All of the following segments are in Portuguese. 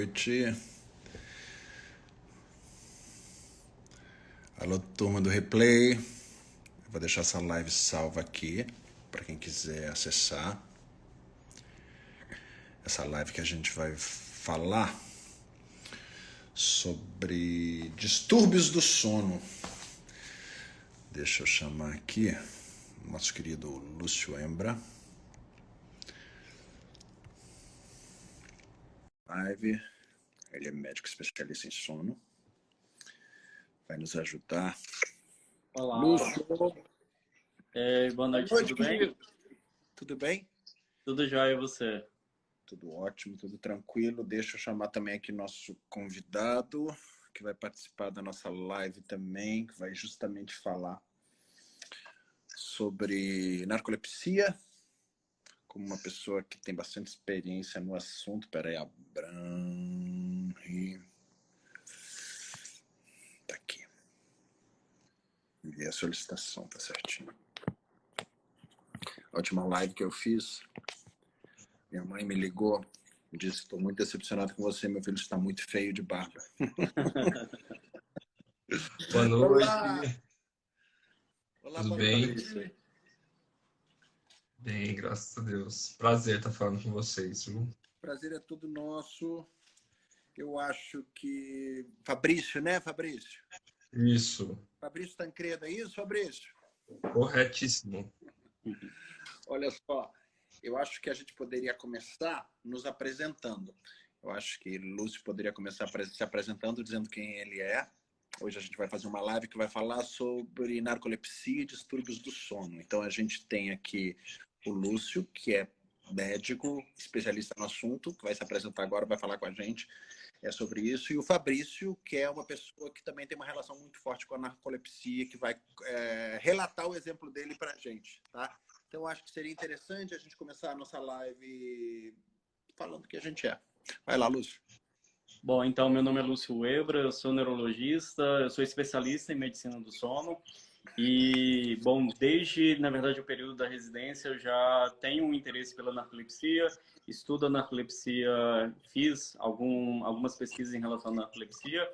noite. Alô, turma do Replay. Eu vou deixar essa live salva aqui para quem quiser acessar. Essa live que a gente vai falar sobre distúrbios do sono. Deixa eu chamar aqui nosso querido Lúcio Embra. Live. Ele é médico especialista em sono. Vai nos ajudar. Olá. Lúcio. Boa noite, tudo bem? Tudo bem? Tudo jóia, e você? Tudo ótimo, tudo tranquilo. Deixa eu chamar também aqui nosso convidado, que vai participar da nossa live também, que vai justamente falar sobre narcolepsia, como uma pessoa que tem bastante experiência no assunto. Peraí, Abraham. Tá aqui. Enviei a solicitação, tá certinho. A última live que eu fiz, minha mãe me ligou, me disse: estou muito decepcionado com você, meu filho está muito feio de barba. Boa noite. Olá! Olá, Tudo boa bem? noite. Bem, graças a Deus. Prazer estar falando com vocês, viu? Prazer é todo nosso. Eu acho que... Fabrício, né, Fabrício? Isso. Fabrício Tancredo, é isso, Fabrício? Corretíssimo. Olha só, eu acho que a gente poderia começar nos apresentando. Eu acho que Lúcio poderia começar se apresentando, dizendo quem ele é. Hoje a gente vai fazer uma live que vai falar sobre narcolepsia e distúrbios do sono. Então a gente tem aqui o Lúcio, que é médico, especialista no assunto, que vai se apresentar agora, vai falar com a gente sobre isso. E o Fabrício, que é uma pessoa que também tem uma relação muito forte com a narcolepsia, que vai relatar o exemplo dele para a gente, tá? Então acho que seria interessante a gente começar a nossa live falando o que a gente é. Vai lá, Lúcio. Bom, então, meu nome é Lúcio Webra, eu sou neurologista, eu sou especialista em medicina do sono e, bom, desde, na verdade, o período da residência eu já tenho um interesse pela narcolepsia, estudo a narcolepsia, fiz algumas pesquisas em relação à narcolepsia,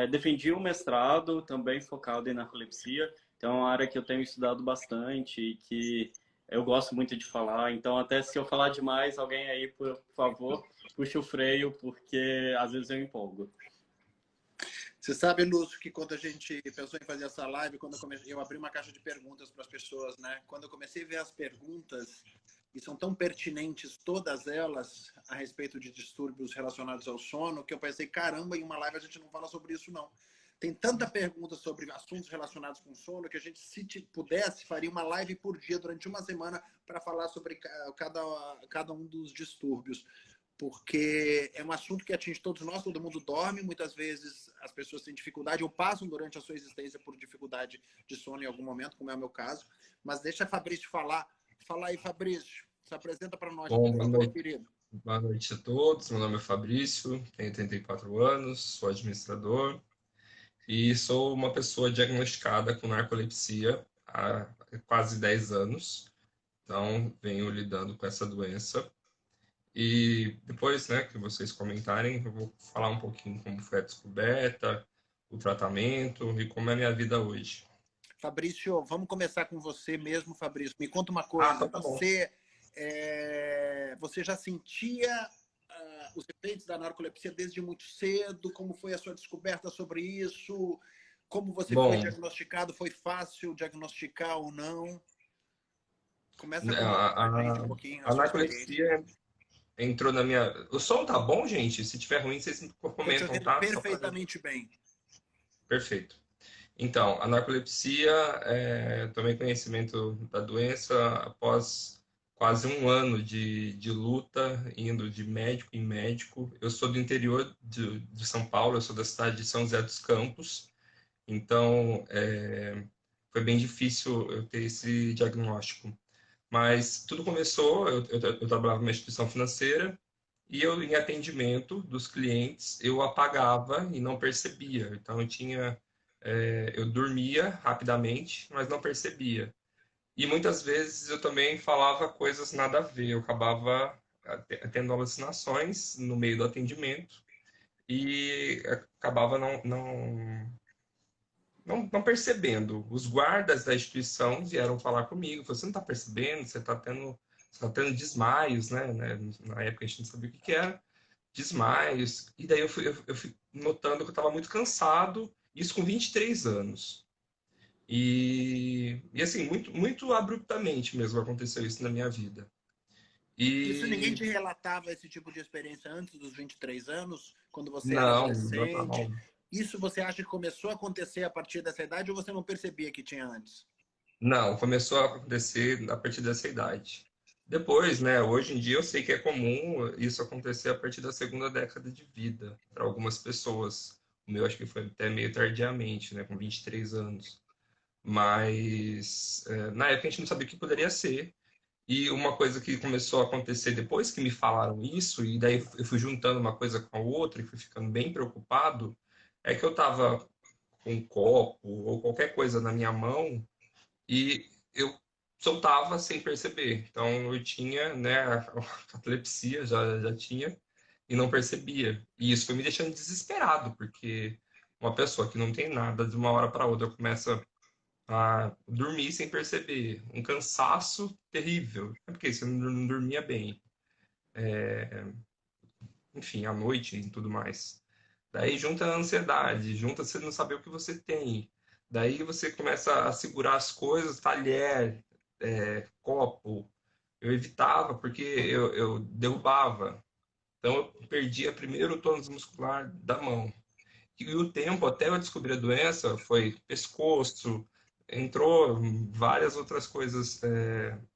defendi um mestrado também focado em narcolepsia, então é uma área que eu tenho estudado bastante e que eu gosto muito de falar, então até se eu falar demais, alguém aí, por favor, puxa o freio, porque às vezes eu empolgo. Você sabe, Lúcio, que quando a gente pensou em fazer essa live, quando eu abri uma caixa de perguntas para as pessoas, né? Quando eu comecei a ver as perguntas, e são tão pertinentes todas elas a respeito de distúrbios relacionados ao sono, que eu pensei, caramba, em uma live a gente não fala sobre isso, não. Tem tanta pergunta sobre assuntos relacionados com sono que a gente, se pudesse, faria uma live por dia durante uma semana para falar sobre cada um dos distúrbios. Porque é um assunto que atinge todos nós, todo mundo dorme, muitas vezes as pessoas têm dificuldade ou passam durante a sua existência por dificuldade de sono em algum momento, como é o meu caso. Mas deixa a Fabrício falar. Fala aí, Fabrício. Se apresenta para nós, Bom, por favor, querido. boa noite a todos. Meu nome é Fabrício, tenho 84 anos, sou administrador e sou uma pessoa diagnosticada com narcolepsia há quase 10 anos. Então, venho lidando com essa doença. E depois, né, que vocês comentarem, eu vou falar um pouquinho como foi a descoberta, o tratamento e como é a minha vida hoje. Fabrício, vamos começar com você mesmo, Fabrício. Me conta uma coisa. Tá bom. Você já sentia os efeitos da narcolepsia desde muito cedo? Como foi a sua descoberta sobre isso? Como você foi diagnosticado? Foi fácil diagnosticar ou não? Começa com a gente um pouquinho. A narcolepsia entrou na minha... O som tá bom, gente? Se tiver ruim, vocês comentam, tá? Perfeitamente bem. Perfeito. Então, a narcolepsia, tomei conhecimento da doença após quase um ano de luta, indo de médico em médico. Eu sou do interior de São Paulo, eu sou da cidade de São José dos Campos, então foi bem difícil eu ter esse diagnóstico. Mas tudo começou, eu trabalhava numa instituição financeira e eu, em atendimento dos clientes, eu apagava e não percebia. Então, eu dormia rapidamente, mas não percebia. E muitas vezes eu também falava coisas nada a ver. Eu acabava tendo alucinações no meio do atendimento. e acabava não percebendo. Os guardas da instituição vieram falar comigo, falaram, você não está percebendo, você tá tendo desmaios, né? Na época a gente não sabia o que que era, desmaios. E daí eu fui notando que eu estava muito cansado, isso com 23 anos. E assim, muito abruptamente mesmo aconteceu isso na minha vida. Isso ninguém E te relatava esse tipo de experiência antes dos 23 anos, quando você era não, adolescente? normal. Isso você acha que começou a acontecer a partir dessa idade ou você não percebia que tinha antes? Não, começou a acontecer a partir dessa idade. Depois, né, hoje em dia eu sei que é comum isso acontecer a partir da segunda década de vida, para algumas pessoas. O meu acho que foi até meio tardiamente, né, com 23 anos. Mas na época a gente não sabia o que poderia ser. E uma coisa que começou a acontecer depois que me falaram isso, e daí eu fui juntando uma coisa com a outra e fui ficando bem preocupado, é que eu estava com um copo ou qualquer coisa na minha mão e eu soltava sem perceber. Então eu tinha, né, a catalepsia, já tinha, e não percebia. E isso foi me deixando desesperado, porque uma pessoa que não tem nada, de uma hora para outra começa a dormir sem perceber. Um cansaço terrível. É porque você não dormia bem. Enfim, à noite e tudo mais. Daí junta a ansiedade, junta você não saber o que você tem. Daí você começa a segurar as coisas, talher, copo. Eu evitava porque eu derrubava. Então eu perdia primeiro o tônus muscular da mão. E o tempo até eu descobrir a doença foi pescoço, entrou várias outras coisas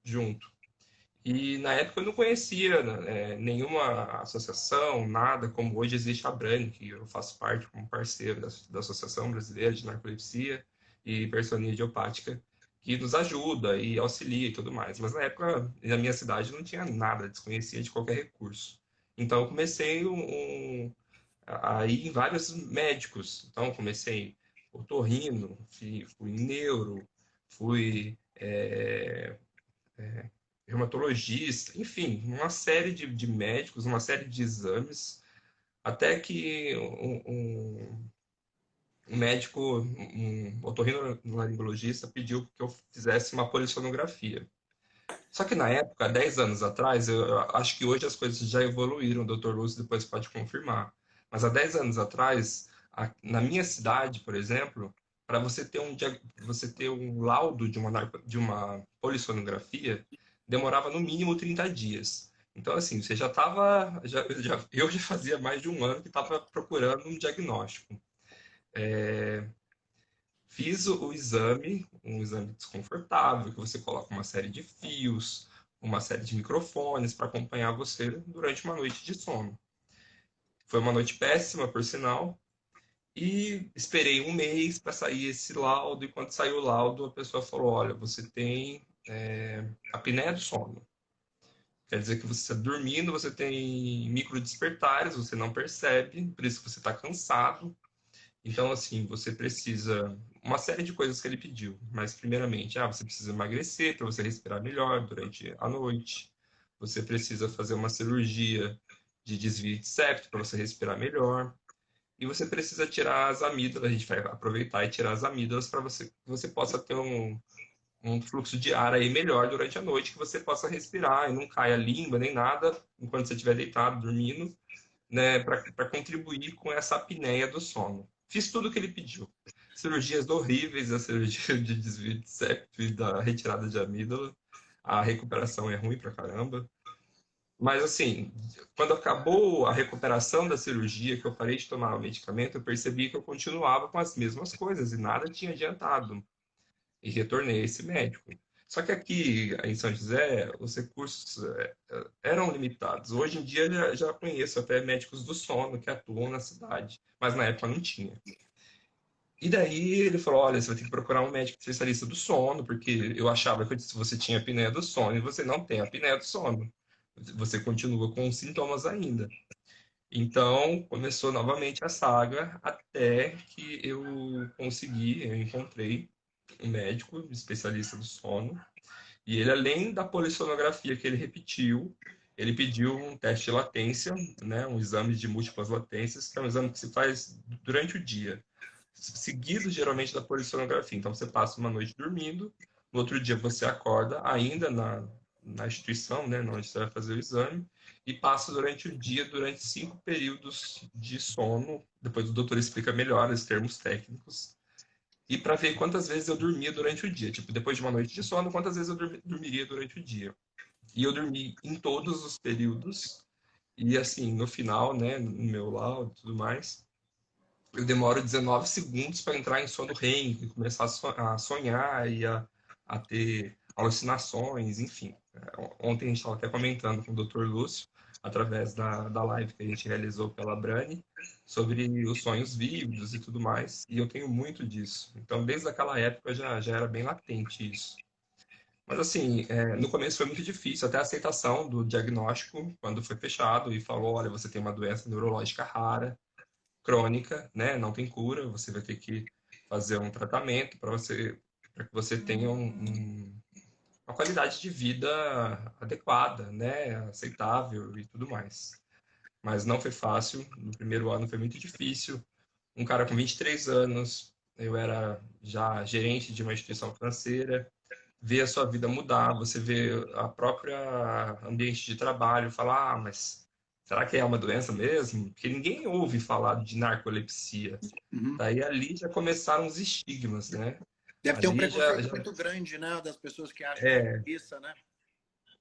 junto. E na época eu não conhecia, né, nenhuma associação, nada, como hoje existe a BRAN, que eu faço parte como parceiro da Associação Brasileira de Narcolepsia e Hipersonia Idiopática, que nos ajuda e auxilia e tudo mais. Mas na época, na minha cidade, não tinha nada, desconhecia de qualquer recurso. Então eu comecei a ir em vários médicos. Então comecei otorrino, fui neuro, fui reumatologista, enfim, uma série de médicos, uma série de exames, até que um médico, um otorrinolaringologista, pediu que eu fizesse uma polissonografia. Só que na época, 10 anos atrás, eu acho que hoje as coisas já evoluíram, o Dr. Lúcio depois pode confirmar. Mas há 10 anos atrás, na minha cidade, por exemplo, para você ter um laudo de uma polissonografia, demorava no mínimo 30 dias. Então, assim, você já estava. Eu já fazia mais de um ano que estava procurando um diagnóstico. Fiz o exame, um exame desconfortável, que você coloca uma série de fios, uma série de microfones para acompanhar você durante uma noite de sono. Foi uma noite péssima, por sinal, e esperei um mês para sair esse laudo, e quando saiu o laudo, a pessoa falou, olha, você tem apneia do sono. Quer dizer que você está dormindo, você tem micro despertares, você não percebe, por isso que você está cansado. Então, assim, você precisa uma série de coisas que ele pediu, mas primeiramente, você precisa emagrecer para você respirar melhor durante a noite. Você precisa fazer uma cirurgia de desvio de septo para você respirar melhor. E você precisa tirar as amígdalas, a gente vai aproveitar e tirar as amígdalas para que você possa ter um fluxo de ar aí melhor durante a noite, que você possa respirar e não caia língua nem nada enquanto você estiver deitado, dormindo, né, para contribuir com essa apneia do sono. Fiz tudo o que ele pediu. Cirurgias horríveis, a cirurgia de desvio de septo e da retirada de amígdala. A recuperação é ruim pra caramba. Mas, assim, quando acabou a recuperação da cirurgia, que eu parei de tomar o medicamento, eu percebi que eu continuava com as mesmas coisas e nada tinha adiantado. E retornei a esse médico. Só que aqui em São José, os recursos eram limitados. Hoje em dia já conheço até médicos do sono que atuam na cidade, mas na época não tinha. E daí ele falou: olha, você vai ter que procurar um médico especialista do sono, porque eu achava que você tinha apneia do sono e você não tem apneia do sono. Você continua com os sintomas ainda. Então começou novamente a saga até que eu encontrei um médico especialista do sono, e ele, além da polissonografia que ele repetiu, ele pediu um teste de latência, né, um exame de múltiplas latências, que é um exame que se faz durante o dia, seguido geralmente da polissonografia. Então você passa uma noite dormindo, no outro dia você acorda ainda na instituição, né, onde você vai fazer o exame, e passa durante o dia, durante 5 períodos de sono. Depois o doutor explica melhor os termos técnicos. E para ver quantas vezes eu dormia durante o dia. Tipo, depois de uma noite de sono, quantas vezes eu dormiria durante o dia. E eu dormi em todos os períodos. E assim, no final, né, no meu laudo e tudo mais, eu demoro 19 segundos para entrar em sono REM e começar a sonhar e a ter alucinações, enfim. Ontem a gente estava até comentando com o Dr. Lúcio, através da live que a gente realizou pela Brani, sobre os sonhos vívidos e tudo mais, e eu tenho muito disso. Então, desde aquela época já era bem latente isso. Mas assim, no começo foi muito difícil, até a aceitação do diagnóstico, quando foi fechado e falou, olha, você tem uma doença neurológica rara, crônica, né? Não tem cura, você vai ter que fazer um tratamento para que você tenha uma qualidade de vida adequada, né? Aceitável e tudo mais. Mas não foi fácil, no primeiro ano foi muito difícil. Um cara com 23 anos, eu era já gerente de uma instituição financeira, ver a sua vida mudar, você vê a própria ambiente de trabalho, falar, mas será que é uma doença mesmo? Porque ninguém ouve falar de narcolepsia. Uhum. Daí ali já começaram os estigmas, né? Deve ter um Ali preconceito muito grande, né? Das pessoas que acham que é é, isso, né?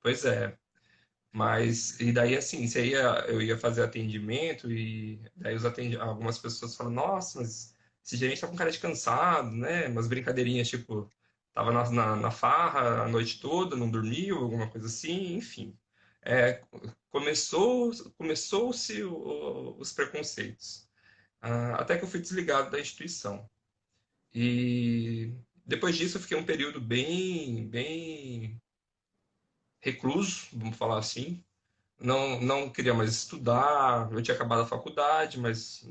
pois é. Mas, e daí assim, eu ia fazer atendimento e daí algumas pessoas falam, nossa, mas esse gerente tá com cara de cansado, né? Umas brincadeirinhas, tipo, tava na farra a noite toda, não dormiu, alguma coisa assim, enfim. É, começou-se os preconceitos. Até que eu fui desligado da instituição. E depois disso eu fiquei um período bem recluso, vamos falar assim, não queria mais estudar, eu tinha acabado a faculdade, mas,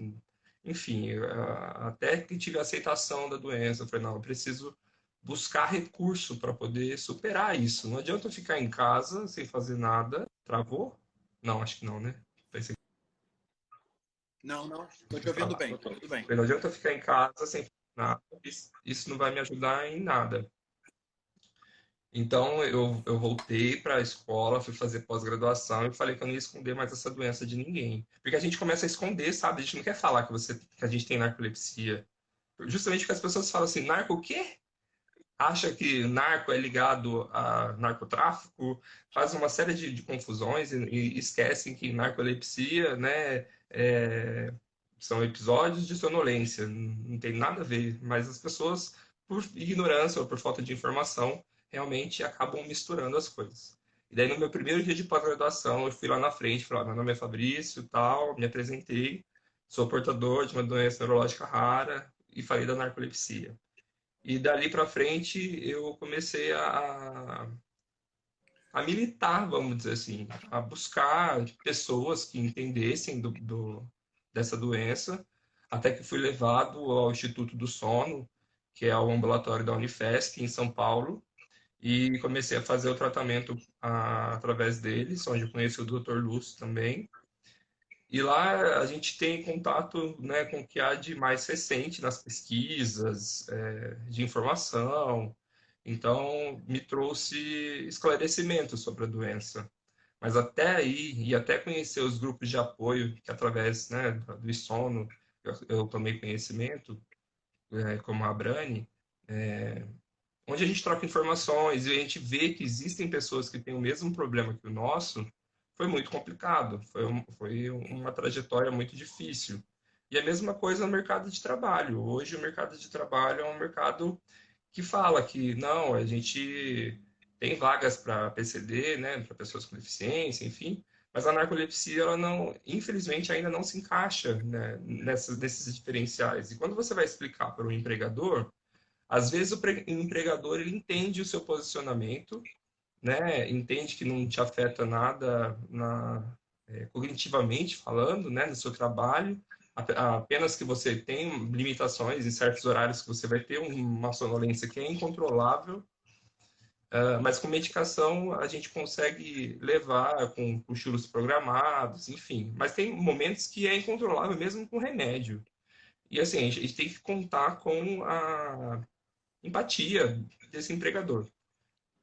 enfim, até que tive a aceitação da doença, eu falei, não, eu preciso buscar recurso para poder superar isso. Não adianta eu ficar em casa sem fazer nada. Travou? Não, acho que não, né? Pensei Não, não. Estou te que ia ouvindo falar. bem. Tudo bem. Não adianta eu ficar em casa sem fazer nada, isso não vai me ajudar em nada. Então eu voltei para a escola, fui fazer pós-graduação e falei que eu não ia esconder mais essa doença de ninguém. Porque a gente começa a esconder, sabe? A gente não quer falar que a gente tem narcolepsia. Justamente porque as pessoas falam assim, narco o quê? Acha que narco é ligado a narcotráfico, faz uma série de confusões e esquecem que narcolepsia, né, são episódios de sonolência, não tem nada a ver, mas as pessoas, por ignorância ou por falta de informação, realmente acabam misturando as coisas. E daí, no meu primeiro dia de pós-graduação, eu fui lá na frente, falei, meu nome é Fabrício, tal, me apresentei, sou portador de uma doença neurológica rara e falei da narcolepsia. E dali para frente, eu comecei a militar, vamos dizer assim, a buscar pessoas que entendessem dessa doença, até que fui levado ao Instituto do Sono, que é o ambulatório da Unifesp, em São Paulo, e comecei a fazer o tratamento através deles, onde eu conheci o Dr. Lúcio também. E lá a gente tem contato, né, com o que há de mais recente nas pesquisas, de informação. Então, me trouxe esclarecimento sobre a doença. Mas até aí, e até conhecer os grupos de apoio, que através, né, do Sono eu tomei conhecimento, como a Brani, onde a gente troca informações e a gente vê que existem pessoas que têm o mesmo problema que o nosso, foi muito complicado, foi uma trajetória muito difícil. E a mesma coisa no mercado de trabalho. Hoje o mercado de trabalho é um mercado que fala que não, a gente tem vagas para PCD, né, para pessoas com deficiência, enfim, mas a narcolepsia ela não, infelizmente ainda não se encaixa, né, nesses diferenciais. E quando você vai explicar para o empregador, às vezes o empregador ele entende o seu posicionamento, né? Entende que não te afeta nada cognitivamente falando, né? No seu trabalho, apenas que você tem limitações em certos horários que você vai ter uma sonolência que é incontrolável. Mas com medicação a gente consegue levar com cochilos programados, enfim. Mas tem momentos que é incontrolável mesmo com remédio. E assim, a gente tem que contar com a empatia desse empregador.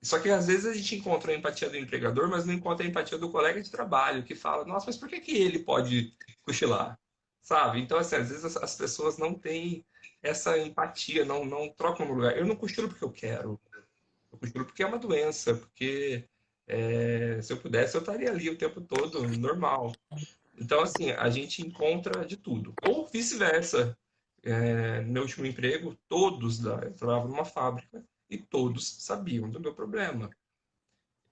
Só que às vezes a gente encontra a empatia do empregador, mas não encontra a empatia do colega de trabalho, que fala, nossa, mas por que que ele pode cochilar? Sabe? Então, assim, às vezes as pessoas não têm essa empatia, não trocam no lugar. Eu não cochilo porque eu quero. Eu cochilo porque é uma doença, porque se eu pudesse, eu estaria ali o tempo todo, normal. Então, assim, a gente encontra de tudo. Ou vice-versa. No meu último emprego, eu trabalhava numa fábrica e todos sabiam do meu problema.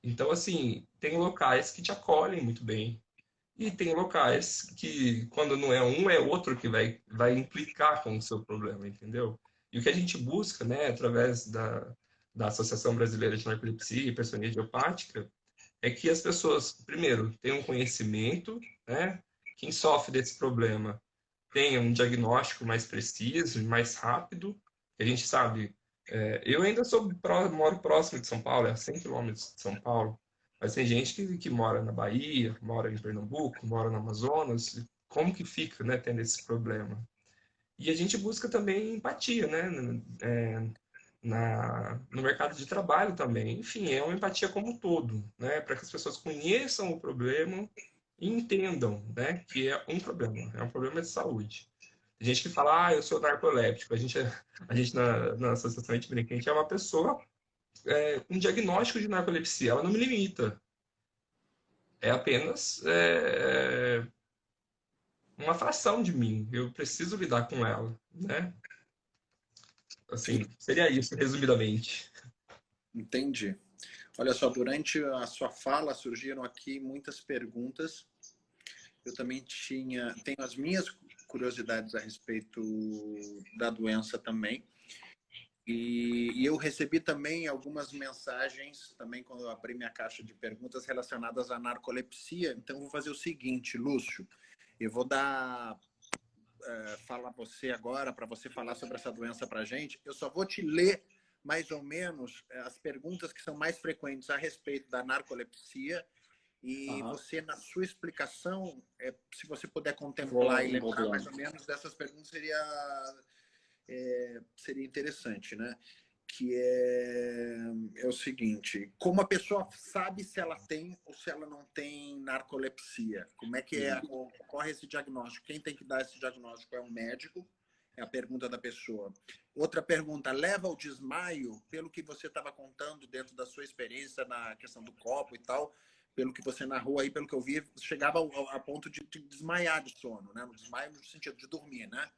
Então, assim, tem locais que te acolhem muito bem. E tem locais que, quando não é um, é outro que vai implicar com o seu problema, entendeu? E o que a gente busca, né, através da Associação Brasileira de Narcolepsia e Hipersonia Idiopática, é que as pessoas, primeiro, tenham conhecimento, né? Quem sofre desse problema tenha um diagnóstico mais preciso e mais rápido. A gente sabe, eu ainda moro próximo de São Paulo, é a 100 quilômetros de São Paulo, mas tem gente que mora na Bahia, mora em Pernambuco, mora no Amazonas. Como que fica, né, tendo esse problema? E a gente busca também empatia, né, no mercado de trabalho também. Enfim, é uma empatia como um todo, né, para que as pessoas conheçam o problema e entendam, né, que é um problema de saúde. Tem gente que fala, eu sou narcoléptico. A gente na associação, a gente brinca, a gente é uma pessoa com diagnóstico de narcolepsia. Ela não me limita. É apenas uma fração de mim. Eu preciso lidar com ela, né? Assim, seria isso, resumidamente. Entendi. Olha só, durante a sua fala surgiram aqui muitas perguntas. Eu também tenho as minhas curiosidades a respeito da doença também. E eu recebi também algumas mensagens, também quando eu abri minha caixa de perguntas relacionadas à narcolepsia. Então, eu vou fazer o seguinte, Lúcio. Eu vou falar você agora, para você falar sobre essa doença para a gente. Eu só vou te ler mais ou menos as perguntas que são mais frequentes a respeito da narcolepsia. E você, na sua explicação, se você puder contemplar e lembrar mais ou menos dessas perguntas, seria interessante, né? Que é o seguinte: como a pessoa sabe se ela tem ou se ela não tem narcolepsia? Como é que ocorre esse diagnóstico? Quem tem que dar esse diagnóstico é um médico? É a pergunta da pessoa. Outra pergunta: leva ao desmaio? Pelo que você estava contando dentro da sua experiência na questão do copo e tal, pelo que você narrou aí, pelo que eu vi, chegava a ponto de desmaiar de sono, né? No desmaio no sentido de dormir, né?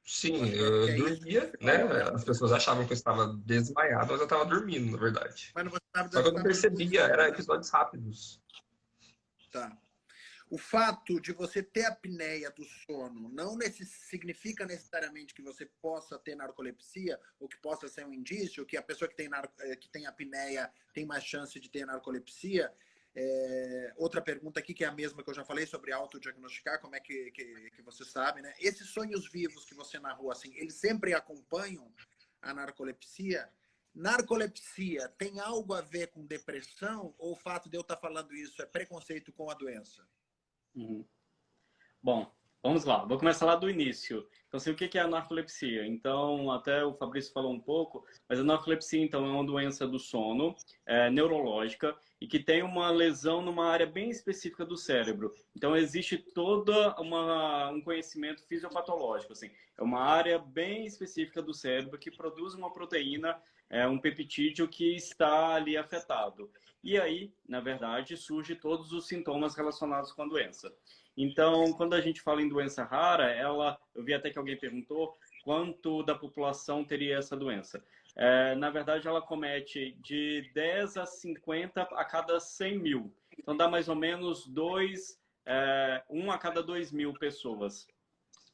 Sim, eu dormia, né? As pessoas achavam que eu estava desmaiado, mas eu estava dormindo, na verdade. Mas você estava Só que eu não percebia, era episódios rápidos. Tá. O fato de você ter apneia do sono não significa necessariamente que você possa ter narcolepsia, ou que possa ser um indício que a pessoa que tem apneia tem mais chance de ter narcolepsia. Outra pergunta aqui, que é a mesma que eu já falei sobre autodiagnosticar, como é que você sabe, né? Esses sonhos vivos que você narrou, assim, eles sempre acompanham a narcolepsia? Narcolepsia tem algo a ver com depressão, ou o fato de eu estar falando isso é preconceito com a doença? Bom, vamos lá. Vou começar lá do início. Então, assim, o que é a narcolepsia? Então, até o Fabrício falou um pouco, mas a narcolepsia, então, é uma doença do sono, neurológica, e que tem uma lesão numa área bem específica do cérebro. Então, existe toda um conhecimento fisiopatológico, assim. É uma área bem específica do cérebro que produz uma proteína, um peptídeo que está ali afetado. E aí, na verdade, surgem todos os sintomas relacionados com a doença. Então, quando a gente fala em doença rara, eu vi até que alguém perguntou quanto da população teria essa doença. Na verdade, ela comete de 10 a 50 a cada 100 mil. Então, dá mais ou menos 1 a cada 2 mil pessoas,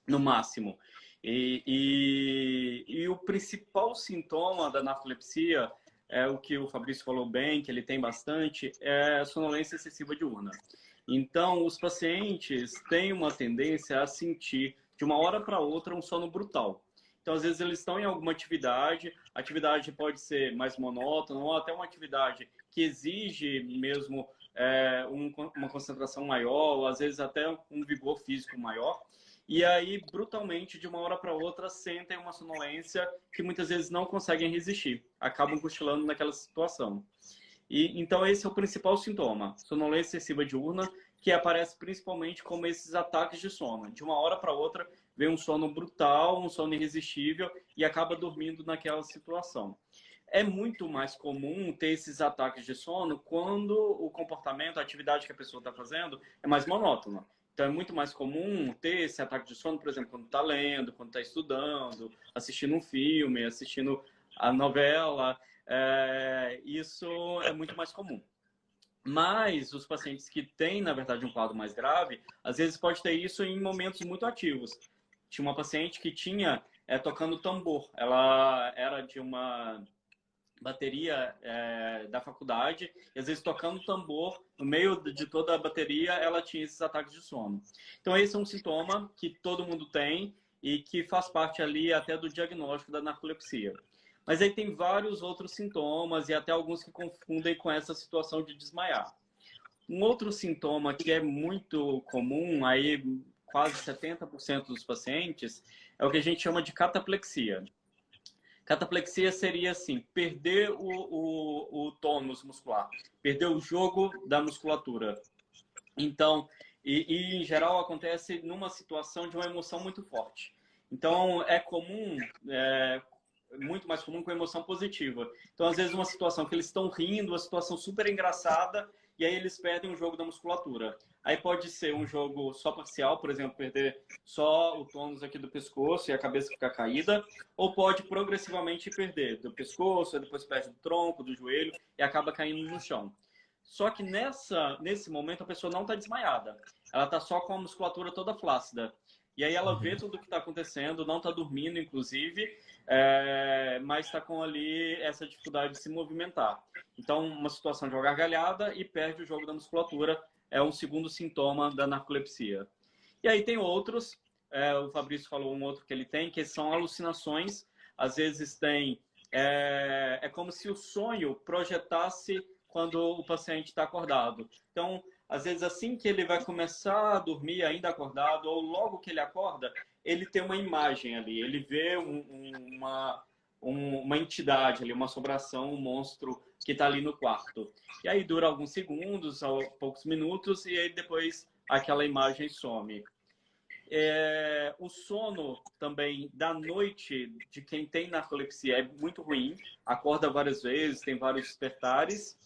no máximo. E o principal sintoma da narcolepsia é o que o Fabrício falou bem, que ele tem bastante, é a sonolência excessiva diurna. Então, os pacientes têm uma tendência a sentir, de uma hora para outra, um sono brutal. Então, às vezes, eles estão em alguma atividade, a atividade pode ser mais monótona, ou até uma atividade que exige mesmo uma concentração maior, ou às vezes até um vigor físico maior. E aí, brutalmente, de uma hora para outra, sentem uma sonolência que muitas vezes não conseguem resistir, acabam cochilando naquela situação. E, então, esse é o principal sintoma, sonolência excessiva diurna, que aparece principalmente como esses ataques de sono. De uma hora para outra, vem um sono brutal, um sono irresistível e acaba dormindo naquela situação. É muito mais comum ter esses ataques de sono quando o comportamento, a atividade que a pessoa está fazendo é mais monótona. Então, é muito mais comum ter esse ataque de sono, por exemplo, quando está lendo, quando está estudando, assistindo um filme, assistindo a novela. Isso é muito mais comum. Mas os pacientes que têm, na verdade, um quadro mais grave, às vezes pode ter isso em momentos muito ativos. Tinha uma paciente que tinha tocando tambor. Ela era de uma bateria da faculdade, e às vezes tocando tambor, no meio de toda a bateria, ela tinha esses ataques de sono. Então, esse é um sintoma que todo mundo tem e que faz parte ali até do diagnóstico da narcolepsia. Mas aí tem vários outros sintomas e até alguns que confundem com essa situação de desmaiar. Um outro sintoma que é muito comum, aí quase 70% dos pacientes, é o que a gente chama de cataplexia. Cataplexia seria assim, perder o tônus muscular, perder o jogo da musculatura. Então, em geral acontece numa situação de uma emoção muito forte. Então, é comum, muito mais comum com emoção positiva. Então, às vezes, uma situação que eles estão rindo, uma situação super engraçada, e aí eles perdem o jogo da musculatura. Aí pode ser um jogo só parcial, por exemplo, perder só o tônus aqui do pescoço e a cabeça ficar caída, ou pode progressivamente perder do pescoço, depois perde do tronco, do joelho e acaba caindo no chão. Só que nesse momento a pessoa não está desmaiada, ela está só com a musculatura toda flácida. E aí ela vê tudo o que está acontecendo, não está dormindo, inclusive, mas está com ali essa dificuldade de se movimentar. Então, uma situação de uma gargalhada e perde o jogo da musculatura é um segundo sintoma da narcolepsia. E aí tem outros, o Fabrício falou um outro que ele tem, que são alucinações. Às vezes tem, é como se o sonho projetasse quando o paciente está acordado. Então, às vezes, assim que ele vai começar a dormir ainda acordado, ou logo que ele acorda, ele tem uma imagem ali, ele vê uma entidade ali, uma assombração, um monstro que está ali no quarto. E aí dura alguns segundos, poucos minutos, e aí depois aquela imagem some. O sono também da noite de quem tem narcolepsia é muito ruim, acorda várias vezes, tem vários despertares.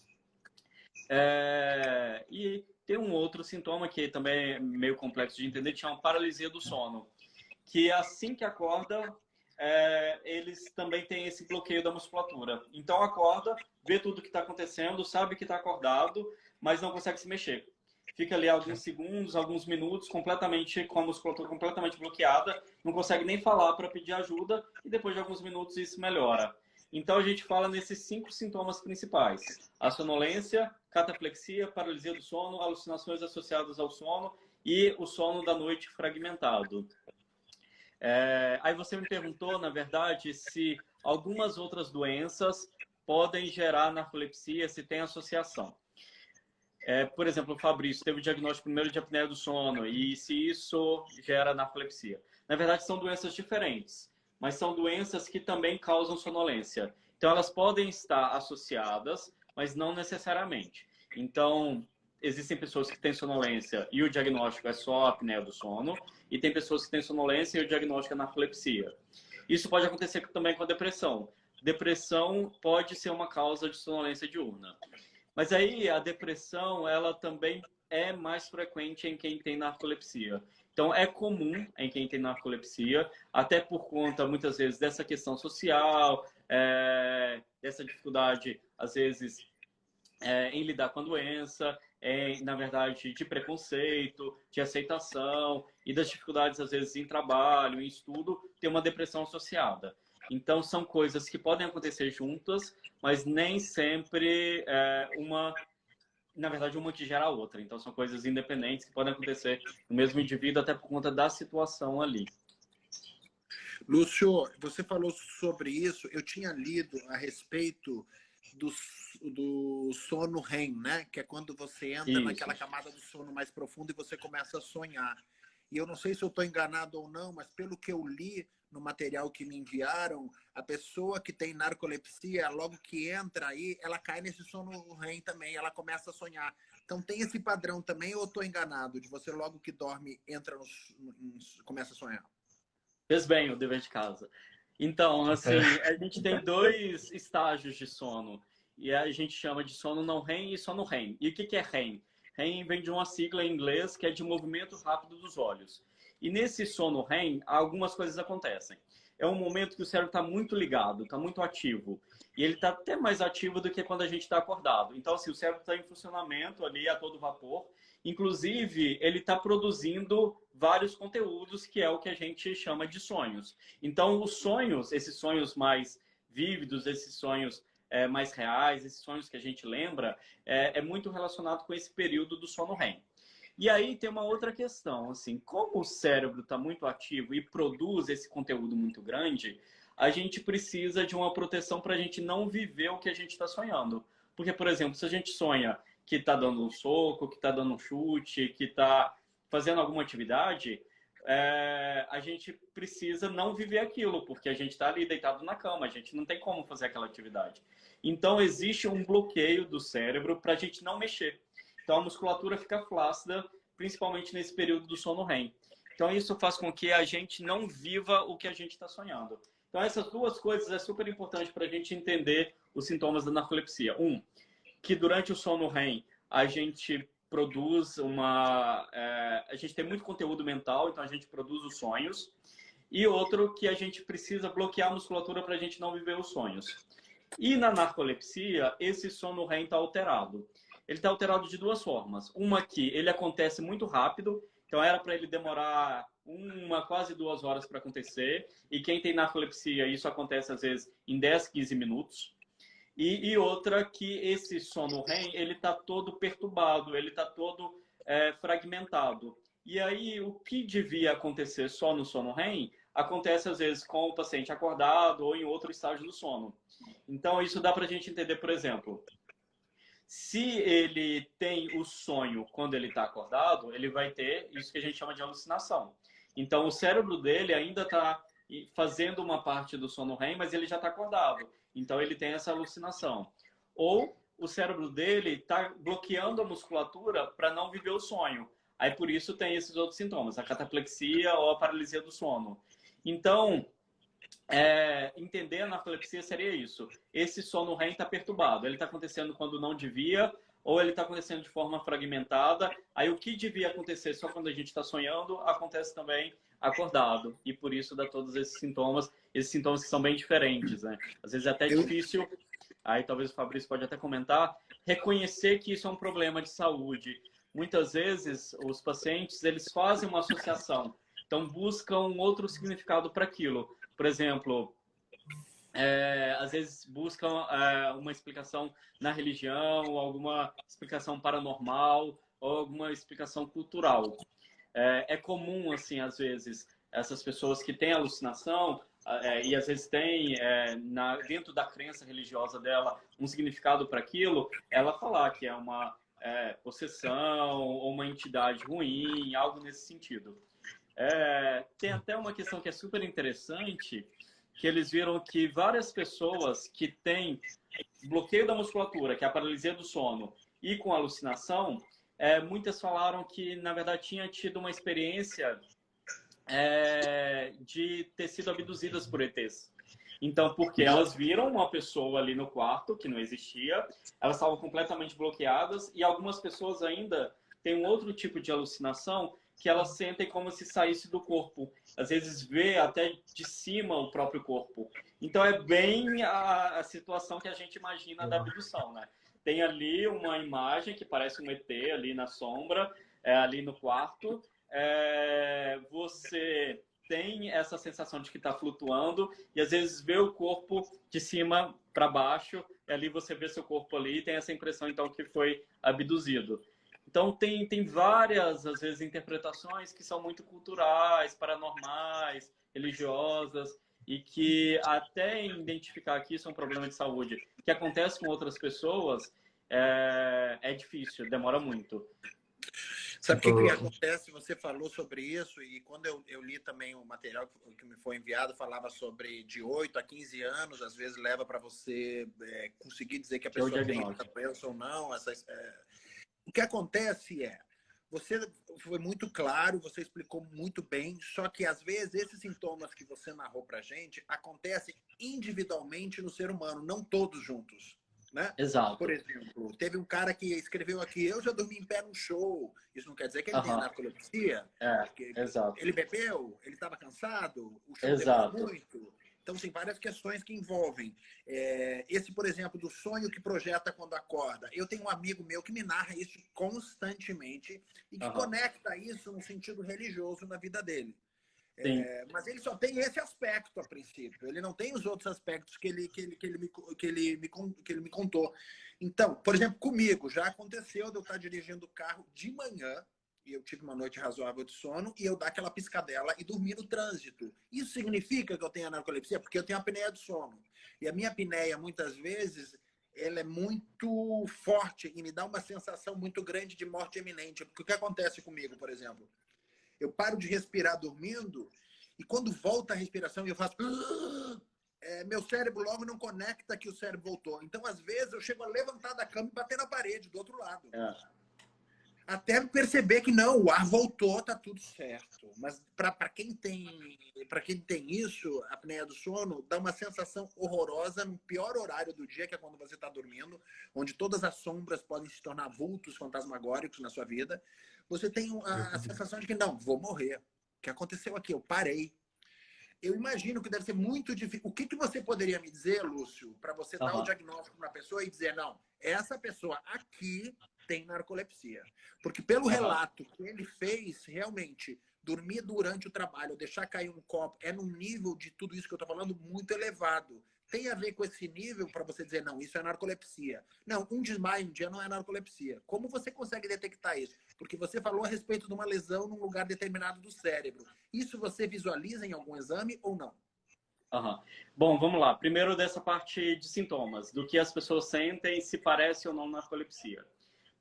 E tem um outro sintoma que também é meio complexo de entender, que chama paralisia do sono, que assim que acorda, eles também têm esse bloqueio da musculatura. Então acorda, vê tudo que está acontecendo, sabe que está acordado, mas não consegue se mexer. Fica ali alguns segundos, alguns minutos, completamente com a musculatura completamente bloqueada, não consegue nem falar para pedir ajuda, e depois de alguns minutos isso melhora. Então, a gente fala nesses 5 sintomas principais: a sonolência, cataplexia, paralisia do sono, alucinações associadas ao sono e o sono da noite fragmentado. Aí você me perguntou, na verdade, se algumas outras doenças podem gerar narcolepsia, se tem associação. Por exemplo, o Fabrício teve o diagnóstico primeiro de apneia do sono e se isso gera narcolepsia. Na verdade, são doenças diferentes, mas são doenças que também causam sonolência. Então, elas podem estar associadas, mas não necessariamente. Então, existem pessoas que têm sonolência e o diagnóstico é só apneia do sono, e tem pessoas que têm sonolência e o diagnóstico é narcolepsia. Isso pode acontecer também com a depressão. Depressão pode ser uma causa de sonolência diurna. Mas aí a depressão, ela também é mais frequente em quem tem narcolepsia. Então, é comum em quem tem narcolepsia, até por conta, muitas vezes, dessa questão social, dessa dificuldade, às vezes, em lidar com a doença, na verdade, de preconceito, de aceitação e das dificuldades, às vezes, em trabalho, em estudo, ter uma depressão associada. Então, são coisas que podem acontecer juntas, mas nem sempre na verdade, uma que gera a outra. Então, são coisas independentes que podem acontecer no mesmo indivíduo, até por conta da situação ali. Lúcio, você falou sobre isso. Eu tinha lido a respeito do sono REM, né? Que é quando você entra Isso. naquela camada do sono mais profundo e você começa a sonhar. E eu não sei se eu estou enganado ou não, mas pelo que eu li no material que me enviaram, a pessoa que tem narcolepsia, logo que entra aí, ela cai nesse sono REM também, ela começa a sonhar. Então tem esse padrão também, ou estou enganado, de você logo que dorme, entra começa a sonhar? Fez bem o dever de casa. Então, assim, a gente tem dois estágios de sono. E a gente chama de sono não REM e sono REM. E o que é REM? REM vem de uma sigla em inglês que é de movimento rápido dos olhos. E nesse sono REM, algumas coisas acontecem. É um momento que o cérebro está muito ligado, está muito ativo. E ele está até mais ativo do que quando a gente está acordado. Então, assim, o cérebro está em funcionamento ali a todo vapor. Inclusive, ele está produzindo vários conteúdos, que é o que a gente chama de sonhos. Então, os sonhos, esses sonhos mais vívidos, esses sonhos mais reais, esses sonhos que a gente lembra, é muito relacionado com esse período do sono REM. E aí tem uma outra questão, assim, como o cérebro está muito ativo e produz esse conteúdo muito grande, a gente precisa de uma proteção para a gente não viver o que a gente está sonhando. Porque, por exemplo, se a gente sonha que está dando um soco, que está dando um chute, que está fazendo alguma atividade, a gente precisa não viver aquilo, porque a gente está ali deitado na cama, a gente não tem como fazer aquela atividade. Então, existe um bloqueio do cérebro para a gente não mexer. Então, a musculatura fica flácida, principalmente nesse período do sono REM. Então, isso faz com que a gente não viva o que a gente está sonhando. Então, essas duas coisas é super importante para a gente entender os sintomas da narcolepsia. Que durante o sono REM a gente produz a gente tem muito conteúdo mental, então a gente produz os sonhos. E outro, que a gente precisa bloquear a musculatura para a gente não viver os sonhos. E na narcolepsia, esse sono REM está alterado. Ele está alterado de duas formas. Uma que ele acontece muito rápido, então era para ele demorar quase 2 horas para acontecer. E quem tem narcolepsia, isso acontece às vezes em 10, 15 minutos. E outra que esse sono REM, ele está todo perturbado, ele está todo fragmentado. E aí, o que devia acontecer só no sono REM, acontece às vezes com o paciente acordado ou em outro estágio do sono. Então, isso dá para a gente entender, por exemplo, se ele tem o sonho quando ele está acordado, ele vai ter isso que a gente chama de alucinação. Então, o cérebro dele ainda está fazendo uma parte do sono REM, mas ele já está acordado. Então, ele tem essa alucinação. Ou o cérebro dele está bloqueando a musculatura para não viver o sonho. Aí, por isso, tem esses outros sintomas, a cataplexia ou a paralisia do sono. Então, entender a narcolepsia seria isso. Esse sono REM está perturbado. Ele está acontecendo quando não devia, ou ele está acontecendo de forma fragmentada. Aí o que devia acontecer só quando a gente está sonhando, acontece também acordado. E por isso dá todos esses sintomas que são bem diferentes, né? Às vezes é até difícil, aí talvez o Fabrício pode até comentar, reconhecer que isso é um problema de saúde. Muitas vezes os pacientes, eles fazem uma associação, então buscam um outro significado para aquilo. Por exemplo, às vezes buscam uma explicação na religião, alguma explicação paranormal ou alguma explicação cultural. É comum, assim, às vezes, essas pessoas que têm alucinação e às vezes têm, dentro da crença religiosa dela, um significado para aquilo, ela falar que é uma possessão ou uma entidade ruim, algo nesse sentido. Tem até uma questão que é super interessante, que eles viram que várias pessoas que têm bloqueio da musculatura, que é a paralisia do sono, e com alucinação, muitas falaram que, na verdade, tinha tido uma experiência de ter sido abduzidas por ETs. Então, porque elas viram uma pessoa ali no quarto, que não existia, elas estavam completamente bloqueadas, e algumas pessoas ainda têm um outro tipo de alucinação, que elas sentem como se saísse do corpo. Às vezes vê até de cima o próprio corpo. Então é bem a situação que a gente imagina da abdução, né? Tem ali uma imagem que parece um ET ali na sombra, ali no quarto. Você tem essa sensação de que está flutuando e às vezes vê o corpo de cima para baixo, e ali você vê seu corpo ali e tem essa impressão então que foi abduzido. Então, tem várias, às vezes, interpretações que são muito culturais, paranormais, religiosas, e que até identificar que isso é um problema de saúde que acontece com outras pessoas, é difícil, demora muito. Sabe o que acontece? Você falou sobre isso e quando eu li também o material que me foi enviado, falava sobre de 8 a 15 anos, às vezes leva para você conseguir dizer que a Que é o pessoa tem essa diagnóstico. doença ou não. O que acontece você foi muito claro, você explicou muito bem, só que às vezes esses sintomas que você narrou para gente acontecem individualmente no ser humano, não todos juntos. Né? Por Exato. exemplo, teve um cara que escreveu aqui, eu já dormi em pé no show. Isso não quer dizer que ele tenha Aham. narcolepsia. Exato. Ele bebeu, ele estava cansado, o show demorou Exato. muito. Então, tem várias questões que envolvem. Esse, por exemplo, do sonho que projeta quando acorda. Eu tenho um amigo meu que me narra isso constantemente e que conecta isso no sentido religioso na vida dele. Sim. Mas ele só tem esse aspecto a princípio. Ele não tem os outros aspectos que ele me contou. Então, por exemplo, comigo já aconteceu de eu estar dirigindo o carro de manhã e eu tive uma noite razoável de sono e eu dar aquela piscadela e dormir no trânsito. Isso significa que eu tenho narcolepsia? Porque eu tenho apneia do sono. E a minha apneia, muitas vezes, ela é muito forte e me dá uma sensação muito grande de morte iminente. Porque o que acontece comigo, por exemplo? Eu paro de respirar dormindo e quando volta a respiração eu faço... meu cérebro logo não conecta que o cérebro voltou. Então, às vezes, eu chego a levantar da cama e bater na parede do outro lado. Até perceber que não, o ar voltou, tá tudo certo. Mas para quem tem isso, a apneia do sono, dá uma sensação horrorosa no pior horário do dia, que é quando você está dormindo, onde todas as sombras podem se tornar vultos fantasmagóricos na sua vida. Você tem a sensação de que não, vou morrer. O que aconteceu aqui? Eu parei. Eu imagino que deve ser muito difícil. O que você poderia me dizer, Lúcio, para você dar o diagnóstico para a pessoa e dizer, não, essa pessoa aqui tem narcolepsia. Porque pelo relato que ele fez, realmente, dormir durante o trabalho, deixar cair um copo, é num nível de tudo isso que eu estou falando muito elevado. Tem a ver com esse nível para você dizer, não, isso é narcolepsia. Não, um desmaio um dia não é narcolepsia. Como você consegue detectar isso? Porque você falou a respeito de uma lesão num lugar determinado do cérebro. Isso você visualiza em algum exame ou não? Bom, vamos lá. Primeiro dessa parte de sintomas, do que as pessoas sentem, se parece ou não narcolepsia.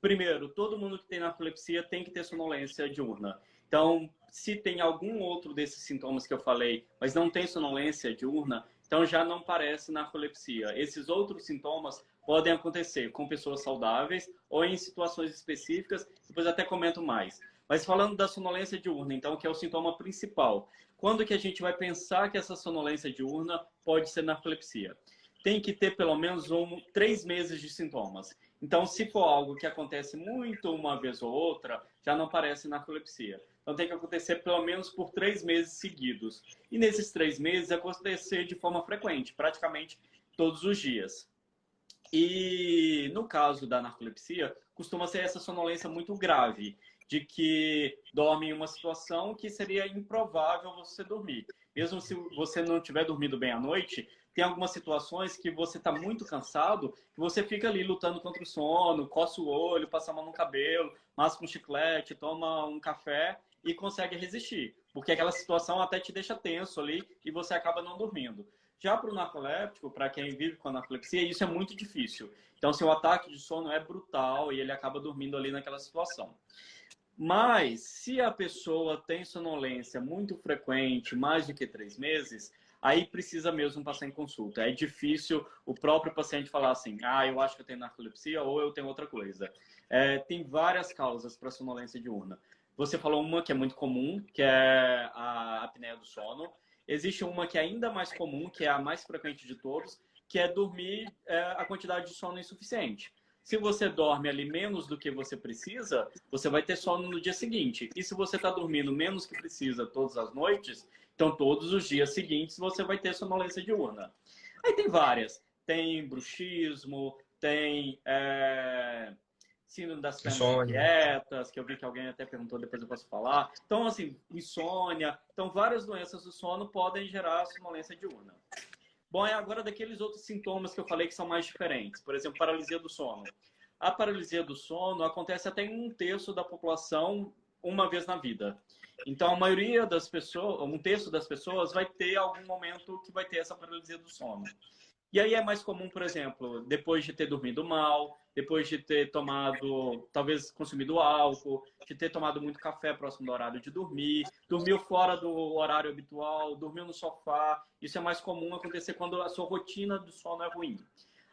Primeiro, todo mundo que tem narcolepsia tem que ter sonolência diurna. Então, se tem algum outro desses sintomas que eu falei, mas não tem sonolência diurna, então já não parece narcolepsia. Esses outros sintomas podem acontecer com pessoas saudáveis ou em situações específicas, depois até comento mais. Mas falando da sonolência diurna, então, que é o sintoma principal, quando que a gente vai pensar que essa sonolência diurna pode ser narcolepsia? Tem que ter pelo menos 3 meses de sintomas. Então, se for algo que acontece muito uma vez ou outra, já não parece narcolepsia. Então, tem que acontecer pelo menos por 3 meses seguidos. E nesses 3 meses, acontecer de forma frequente, praticamente todos os dias. E no caso da narcolepsia, costuma ser essa sonolência muito grave, de que dorme em uma situação que seria improvável você dormir. Mesmo se você não tiver dormido bem à noite, tem algumas situações que você está muito cansado, que você fica ali lutando contra o sono, coça o olho, passa a mão no cabelo, masca um chiclete, toma um café e consegue resistir. Porque aquela situação até te deixa tenso ali e você acaba não dormindo. Já para o narcoléptico, para quem vive com a narcolepsia, isso é muito difícil. Então, se o ataque de sono é brutal e ele acaba dormindo ali naquela situação. Mas, se a pessoa tem sonolência muito frequente, mais do que 3 meses, aí precisa mesmo passar em consulta. É difícil o próprio paciente falar assim, eu acho que eu tenho narcolepsia ou eu tenho outra coisa. Tem várias causas para sonolência diurna. Você falou uma que é muito comum, que é a apneia do sono. Existe uma que é ainda mais comum, que é a mais frequente de todos, que é dormir a quantidade de sono insuficiente. Se você dorme ali menos do que você precisa, você vai ter sono no dia seguinte. E se você está dormindo menos que precisa todas as noites, então todos os dias seguintes você vai ter sonolência diurna. Aí tem várias. Tem bruxismo, tem síndrome das pernas inquietas, que eu vi que alguém até perguntou, depois eu posso falar. Então, assim, insônia. Então, várias doenças do sono podem gerar sonolência diurna. Bom, é agora daqueles outros sintomas que eu falei que são mais diferentes. Por exemplo, paralisia do sono. a paralisia do sono acontece até em 1/3 da população uma vez na vida. Então, a maioria das pessoas, 1/3 das pessoas vai ter algum momento que vai ter essa paralisia do sono. E aí é mais comum, por exemplo, depois de ter dormido mal, depois de ter tomado, talvez consumido álcool, de ter tomado muito café próximo do horário de dormir, dormiu fora do horário habitual, dormiu no sofá. Isso é mais comum acontecer quando a sua rotina do sono é ruim.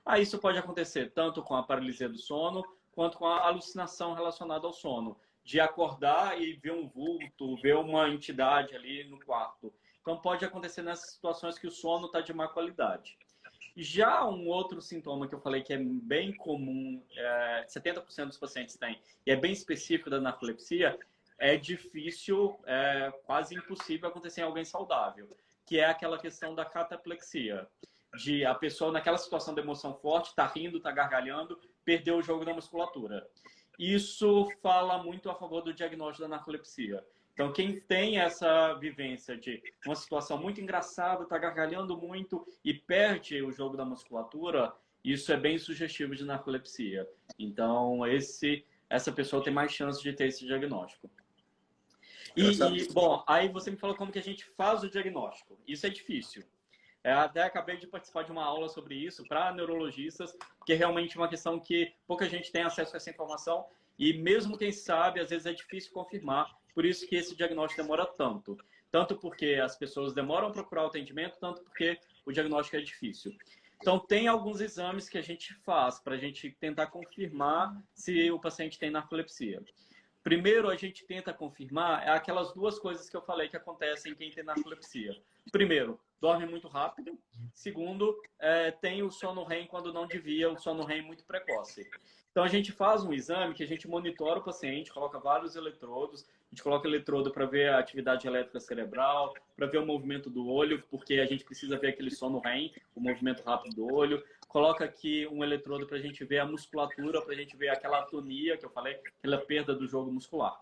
Aí isso pode acontecer tanto com a paralisia do sono, quanto com a alucinação relacionada ao sono, de acordar e ver um vulto, ver uma entidade ali no quarto. Então pode acontecer nessas situações que o sono está de má qualidade. Já um outro sintoma que eu falei que é bem comum, 70% dos pacientes têm, e é bem específico da narcolepsia, é difícil, quase impossível acontecer em alguém saudável, que é aquela questão da cataplexia, de a pessoa naquela situação de emoção forte, está rindo, está gargalhando, perdeu o jogo da musculatura. Isso fala muito a favor do diagnóstico da narcolepsia. Então, quem tem essa vivência de uma situação muito engraçada, está gargalhando muito e perde o jogo da musculatura, isso é bem sugestivo de narcolepsia. Então, essa pessoa tem mais chance de ter esse diagnóstico. Bom, aí você me falou como que a gente faz o diagnóstico. Isso é difícil. Até acabei de participar de uma aula sobre isso para neurologistas, que é realmente uma questão que pouca gente tem acesso a essa informação e mesmo quem sabe, às vezes é difícil confirmar, por isso que esse diagnóstico demora tanto. Tanto porque as pessoas demoram a procurar o atendimento, tanto porque o diagnóstico é difícil. Então, tem alguns exames que a gente faz para a gente tentar confirmar se o paciente tem narcolepsia. Primeiro, a gente tenta confirmar aquelas duas coisas que eu falei que acontecem em quem tem narcolepsia. Primeiro, dorme muito rápido. Segundo, tem o sono REM quando não devia, o sono REM muito precoce. Então, a gente faz um exame que a gente monitora o paciente, coloca vários eletrodos. A gente coloca eletrodo para ver a atividade elétrica cerebral, para ver o movimento do olho, porque a gente precisa ver aquele sono REM, o movimento rápido do olho. Coloca aqui um eletrodo para a gente ver a musculatura, para a gente ver aquela atonia que eu falei, aquela perda do jogo muscular.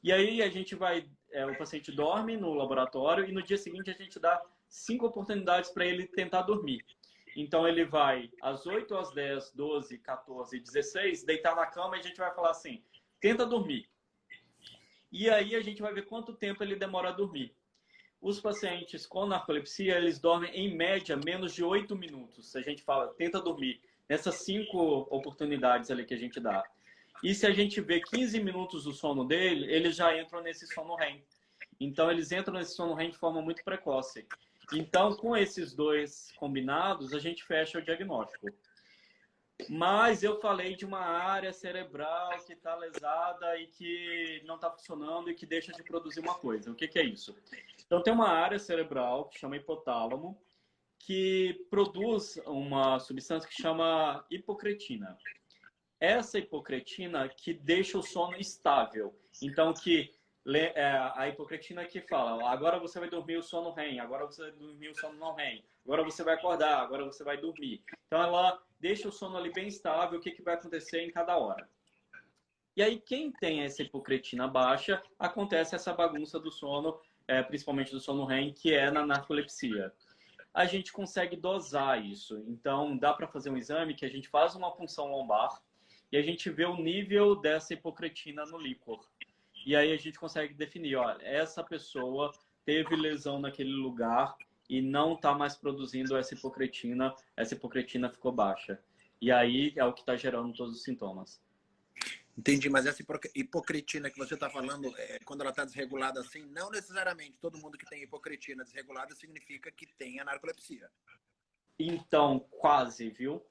E aí a gente vai, o paciente dorme no laboratório e no dia seguinte a gente dá 5 oportunidades para ele tentar dormir. Então ele vai às 8, às 10, 12, 14, 16, deitar na cama e a gente vai falar assim, tenta dormir. E aí a gente vai ver quanto tempo ele demora a dormir. Os pacientes com narcolepsia, eles dormem em média menos de 8 minutos. Se a gente fala, tenta dormir, nessas 5 oportunidades ali que a gente dá. E se a gente vê 15 minutos do sono dele, eles já entram nesse sono REM. Então, eles entram nesse sono REM de forma muito precoce. Então, com esses dois combinados, a gente fecha o diagnóstico. Mas eu falei de uma área cerebral que está lesada e que não está funcionando e que deixa de produzir uma coisa. O que é isso? Então, tem uma área cerebral que chama hipotálamo, que produz uma substância que chama hipocretina. Essa hipocretina que deixa o sono estável. Então, a hipocretina que fala, agora você vai dormir o sono REM, agora você vai dormir o sono não REM, agora você vai acordar, agora você vai dormir. Então, ela deixa o sono ali bem estável, o que vai acontecer em cada hora. E aí, quem tem essa hipocretina baixa, acontece essa bagunça do sono, principalmente do sono REM, que é na narcolepsia. A gente consegue dosar isso. Então, dá para fazer um exame que a gente faz uma punção lombar e a gente vê o nível dessa hipocretina no líquor. E aí a gente consegue definir, ó, essa pessoa teve lesão naquele lugar e não está mais produzindo essa hipocretina ficou baixa. E aí é o que está gerando todos os sintomas. Entendi, mas essa hipocretina que você está falando, quando ela está desregulada assim, não necessariamente todo mundo que tem hipocretina desregulada significa que tem a narcolepsia. Então, quase, viu?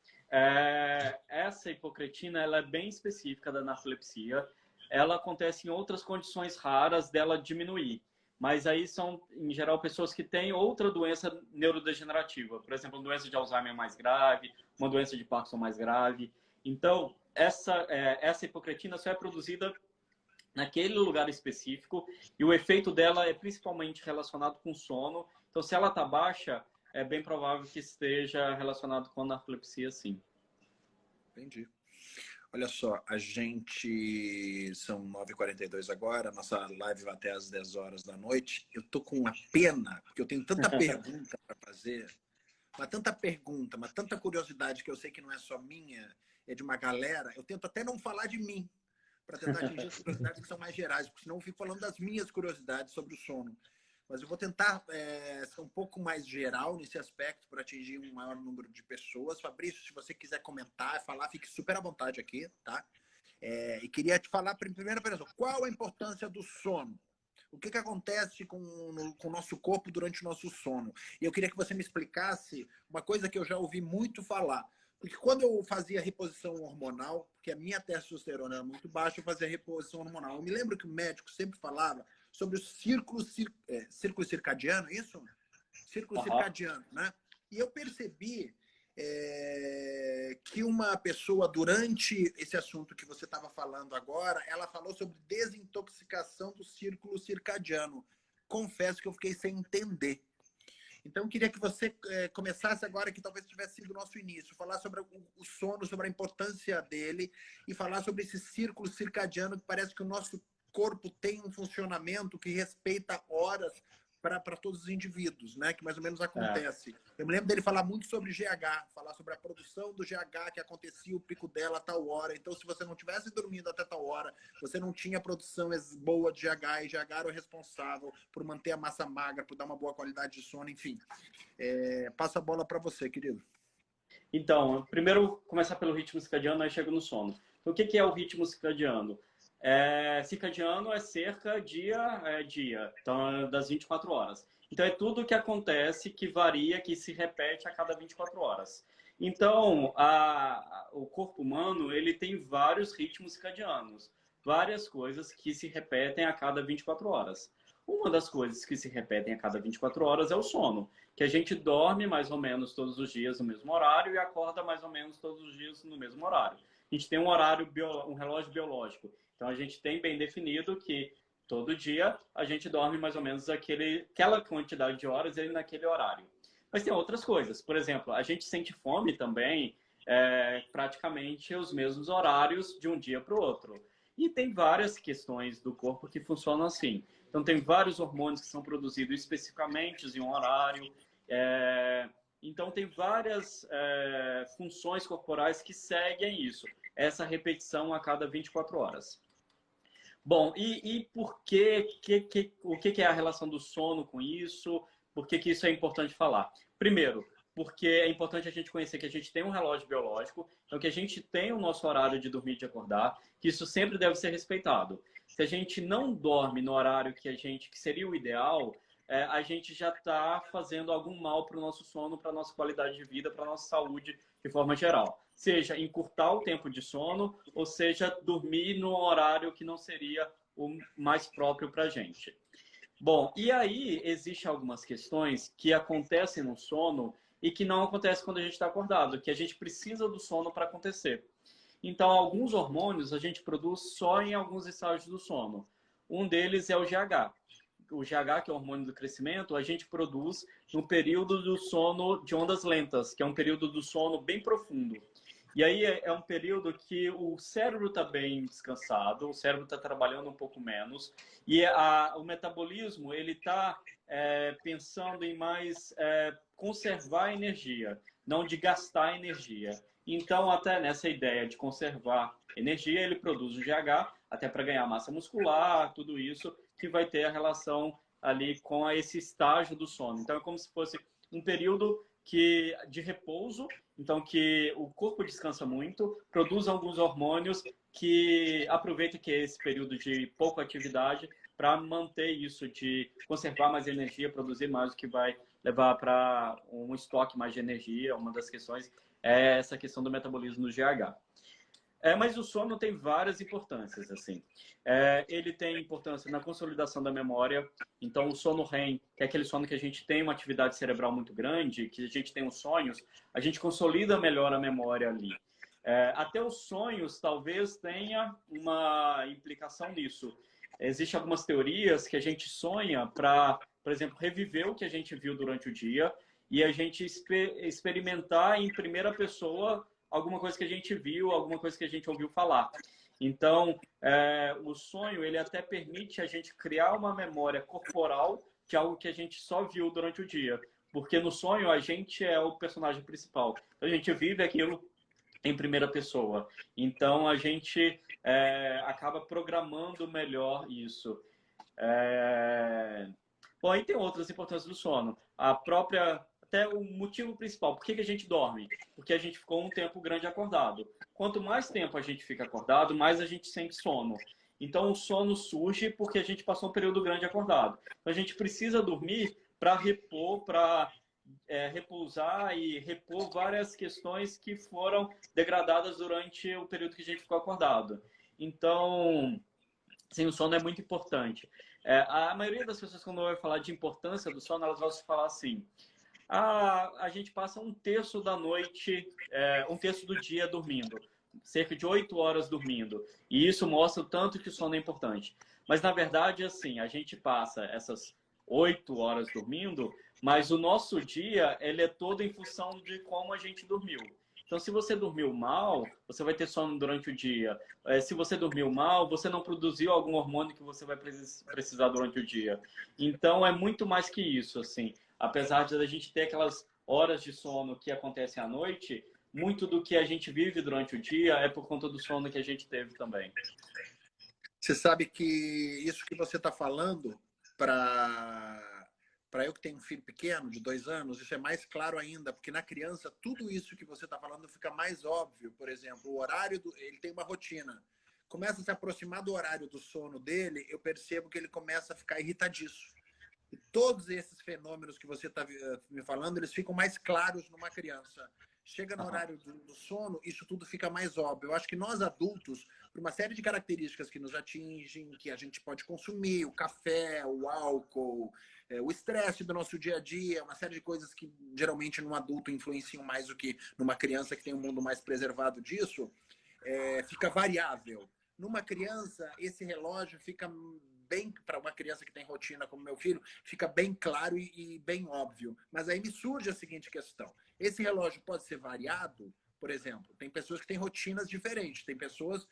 Essa hipocretina ela é bem específica da narcolepsia. Ela acontece em outras condições raras dela diminuir. Mas aí são, em geral, pessoas que têm outra doença neurodegenerativa. Por exemplo, uma doença de Alzheimer mais grave, uma doença de Parkinson mais grave. Então, essa hipocretina só é produzida naquele lugar específico e o efeito dela é principalmente relacionado com sono. Então, se ela está baixa, é bem provável que esteja relacionado com a narcolepsia, sim. Entendi. Olha só, são 9h42 agora, nossa live vai até às 10 horas da noite. Eu tô com uma pena, porque eu tenho tanta pergunta para fazer, mas tanta pergunta, mas tanta curiosidade que eu sei que não é só minha, de uma galera, eu tento até não falar de mim, para tentar atingir as curiosidades que são mais gerais, porque senão eu fico falando das minhas curiosidades sobre o sono. Mas eu vou tentar ser um pouco mais geral nesse aspecto para atingir um maior número de pessoas. Fabrício, se você quiser comentar, falar, fique super à vontade aqui, tá? E queria te falar, primeira pergunta, qual a importância do sono? O que acontece com o nosso corpo durante o nosso sono? E eu queria que você me explicasse uma coisa que eu já ouvi muito falar. Porque quando eu fazia reposição hormonal, porque a minha testosterona era muito baixa, eu fazia reposição hormonal. Eu me lembro que o médico sempre falava sobre o círculo circadiano, isso? Círculo circadiano, né? E eu percebi que uma pessoa, durante esse assunto que você estava falando agora, ela falou sobre desintoxicação do círculo circadiano. Confesso que eu fiquei sem entender. Então, eu queria que você começasse agora, que talvez tivesse sido o nosso início, falar sobre o sono, sobre a importância dele e falar sobre esse círculo circadiano que parece que o nosso corpo tem um funcionamento que respeita horas para todos os indivíduos, né? Que mais ou menos acontece. Eu me lembro dele falar muito sobre GH, falar sobre a produção do GH, que acontecia o pico dela a tal hora. Então, se você não tivesse dormindo até tal hora, você não tinha produção boa de GH, e GH era o responsável por manter a massa magra, por dar uma boa qualidade de sono, enfim. Passa a bola para você, querido. Então, primeiro começar pelo ritmo circadiano, aí chego no sono. Então, o que é o ritmo circadiano? Circadiano é cerca dia, então das 24 horas. Então é tudo que acontece, que varia, que se repete a cada 24 horas. Então, o corpo humano, ele tem vários ritmos circadianos, várias coisas que se repetem a cada 24 horas. Uma das coisas que se repetem a cada 24 horas é o sono, que a gente dorme mais ou menos todos os dias no mesmo horário e acorda mais ou menos todos os dias no mesmo horário. A gente tem um relógio biológico. Então, a gente tem bem definido que todo dia a gente dorme mais ou menos aquela quantidade de horas naquele horário. Mas tem outras coisas. Por exemplo, a gente sente fome também praticamente os mesmos horários de um dia para o outro. E tem várias questões do corpo que funcionam assim. Então, tem vários hormônios que são produzidos especificamente em um horário. Então, tem várias funções corporais que seguem isso. Essa repetição a cada 24 horas. Bom, e por o que é a relação do sono com isso? Por que isso é importante falar? Primeiro, porque é importante a gente conhecer que a gente tem um relógio biológico, então que a gente tem o nosso horário de dormir e de acordar, que isso sempre deve ser respeitado. Se a gente não dorme no horário que seria o ideal, a gente já está fazendo algum mal para o nosso sono, para a nossa qualidade de vida, para a nossa saúde de forma geral. Seja encurtar o tempo de sono, ou seja, dormir no horário que não seria o mais próprio para a gente. Bom, e aí existem algumas questões que acontecem no sono e que não acontecem quando a gente está acordado, que a gente precisa do sono para acontecer. Então, alguns hormônios a gente produz só em alguns estágios do sono. Um deles é o GH. O GH, que é o hormônio do crescimento, a gente produz no período do sono de ondas lentas, que é um período do sono bem profundo. E aí é um período que o cérebro está bem descansado, o cérebro está trabalhando um pouco menos, e o metabolismo ele está pensando em mais conservar energia, não de gastar energia. Então, até nessa ideia de conservar energia, ele produz o GH, até para ganhar massa muscular, tudo isso, que vai ter a relação ali com esse estágio do sono. Então, é como se fosse um período de repouso, então que o corpo descansa muito, produz alguns hormônios que aproveita que é esse período de pouca atividade para manter isso, de conservar mais energia, produzir mais, o que vai levar para um estoque mais de energia. Uma das questões é essa questão do metabolismo do GH. Mas o sono tem várias importâncias, assim. Ele tem importância na consolidação da memória. Então, o sono REM, que é aquele sono que a gente tem uma atividade cerebral muito grande, que a gente tem os sonhos, a gente consolida melhor a memória ali. Até os sonhos, talvez, tenha uma implicação nisso. Existem algumas teorias que a gente sonha para, por exemplo, reviver o que a gente viu durante o dia e a gente experimentar em primeira pessoa alguma coisa que a gente viu, alguma coisa que a gente ouviu falar. Então, o sonho, ele até permite a gente criar uma memória corporal de algo que a gente só viu durante o dia. Porque no sonho, a gente é o personagem principal. Então, a gente vive aquilo em primeira pessoa. Então, a gente acaba programando melhor isso. Bom, aí tem outras importâncias do sono. Até o motivo principal, por que a gente dorme? Porque a gente ficou um tempo grande acordado. Quanto mais tempo a gente fica acordado, mais a gente sente sono. Então, o sono surge porque a gente passou um período grande acordado. Então, a gente precisa dormir para repor, para repousar e repor várias questões que foram degradadas durante o período que a gente ficou acordado. Então, sim, o sono é muito importante. A maioria das pessoas, quando vai falar de importância do sono, elas vão falar assim: a gente passa um terço da noite, um terço do dia dormindo, cerca de 8 horas dormindo. E isso mostra o tanto que o sono é importante. Mas, na verdade, assim, a gente passa essas 8 horas dormindo, mas o nosso dia ele é todo em função de como a gente dormiu. Então, se você dormiu mal, você vai ter sono durante o dia. Se você dormiu mal, você não produziu algum hormônio que você vai precisar durante o dia. Então, é muito mais que isso, assim. Apesar de a gente ter aquelas horas de sono que acontecem à noite, muito do que a gente vive durante o dia é por conta do sono que a gente teve também. Você sabe que isso que você está falando, para eu que tenho um filho pequeno, de 2 anos, isso é mais claro ainda, porque na criança tudo isso que você está falando fica mais óbvio. Por exemplo, o horário, ele tem uma rotina. Começa a se aproximar do horário do sono dele, eu percebo que ele começa a ficar irritadiço. E todos esses fenômenos que você está me falando, eles ficam mais claros numa criança. Chega no horário do sono, isso tudo fica mais óbvio. Eu acho que nós adultos, por uma série de características que nos atingem, que a gente pode consumir, o café, o álcool, o estresse do nosso dia a dia, uma série de coisas que geralmente num adulto influenciam mais do que numa criança que tem um mundo mais preservado disso, fica variável. Numa criança, esse relógio fica bem, para uma criança que tem rotina como meu filho, fica bem claro e bem óbvio. Mas aí me surge a seguinte questão. Esse relógio pode ser variado? Por exemplo, tem pessoas que têm rotinas diferentes. Tem pessoas,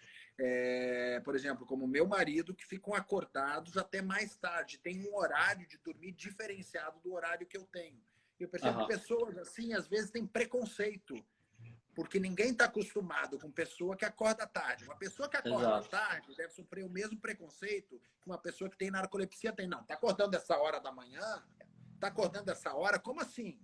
por exemplo, como meu marido, que ficam acordados até mais tarde. Tem um horário de dormir diferenciado do horário que eu tenho. Eu percebo que pessoas assim, às vezes, têm preconceito. Porque ninguém está acostumado com pessoa que acorda tarde. Uma pessoa que acorda tarde deve sofrer o mesmo preconceito que uma pessoa que tem narcolepsia tem. Não, está acordando essa hora da manhã? Está acordando essa hora? Como assim?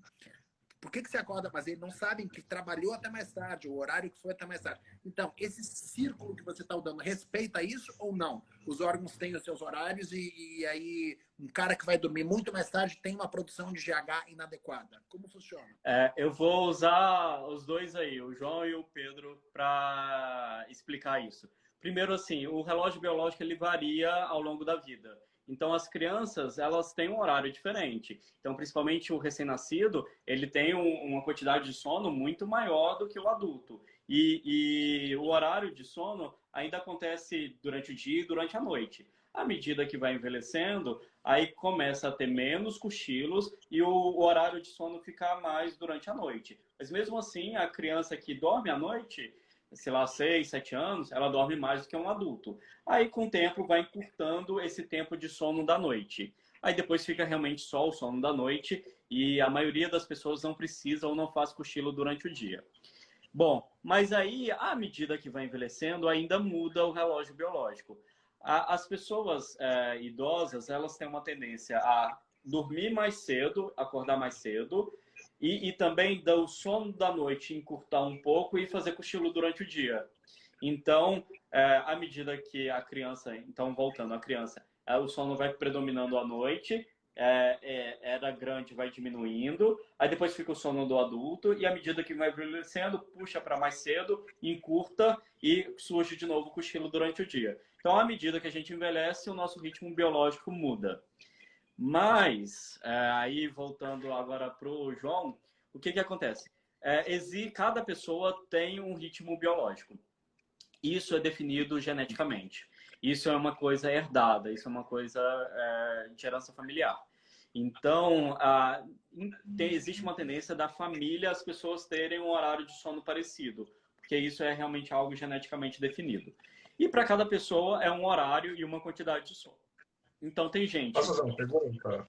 Por que você acorda? Mas eles não sabem que trabalhou até mais tarde, o horário que foi até mais tarde. Então, esse círculo que você está dando, respeita isso ou não? Os órgãos têm os seus horários e aí um cara que vai dormir muito mais tarde tem uma produção de GH inadequada. Como funciona? Eu vou usar os dois aí, o João e o Pedro, para explicar isso. Primeiro, assim, o relógio biológico ele varia ao longo da vida. Então, as crianças, elas têm um horário diferente. Então, principalmente o recém-nascido, ele tem uma quantidade de sono muito maior do que o adulto. E o horário de sono ainda acontece durante o dia e durante a noite. À medida que vai envelhecendo, aí começa a ter menos cochilos e o horário de sono fica mais durante a noite. Mas mesmo assim, a criança que dorme à noite, sei lá, 6, 7 anos, ela dorme mais do que um adulto. Aí, com o tempo, vai encurtando esse tempo de sono da noite. Aí depois fica realmente só o sono da noite e a maioria das pessoas não precisa ou não faz cochilo durante o dia. Bom, mas aí, à medida que vai envelhecendo, ainda muda o relógio biológico. As pessoas idosas, elas têm uma tendência a dormir mais cedo, acordar mais cedo, e também o sono da noite encurtar um pouco e fazer cochilo durante o dia. Então, à medida que a criança... Então, voltando, a criança, o sono vai predominando à noite, era grande vai diminuindo, aí depois fica o sono do adulto, e à medida que vai envelhecendo, puxa para mais cedo, encurta e surge de novo o cochilo durante o dia. Então, à medida que a gente envelhece, o nosso ritmo biológico muda. Mas, aí voltando agora para o João, o que acontece? Cada pessoa tem um ritmo biológico. Isso é definido geneticamente. Isso é uma coisa herdada, isso é uma coisa de herança familiar. Então, existe uma tendência da família as pessoas terem um horário de sono parecido, porque isso é realmente algo geneticamente definido. E para cada pessoa é um horário e uma quantidade de sono. Então, tem gente... Posso fazer uma pergunta?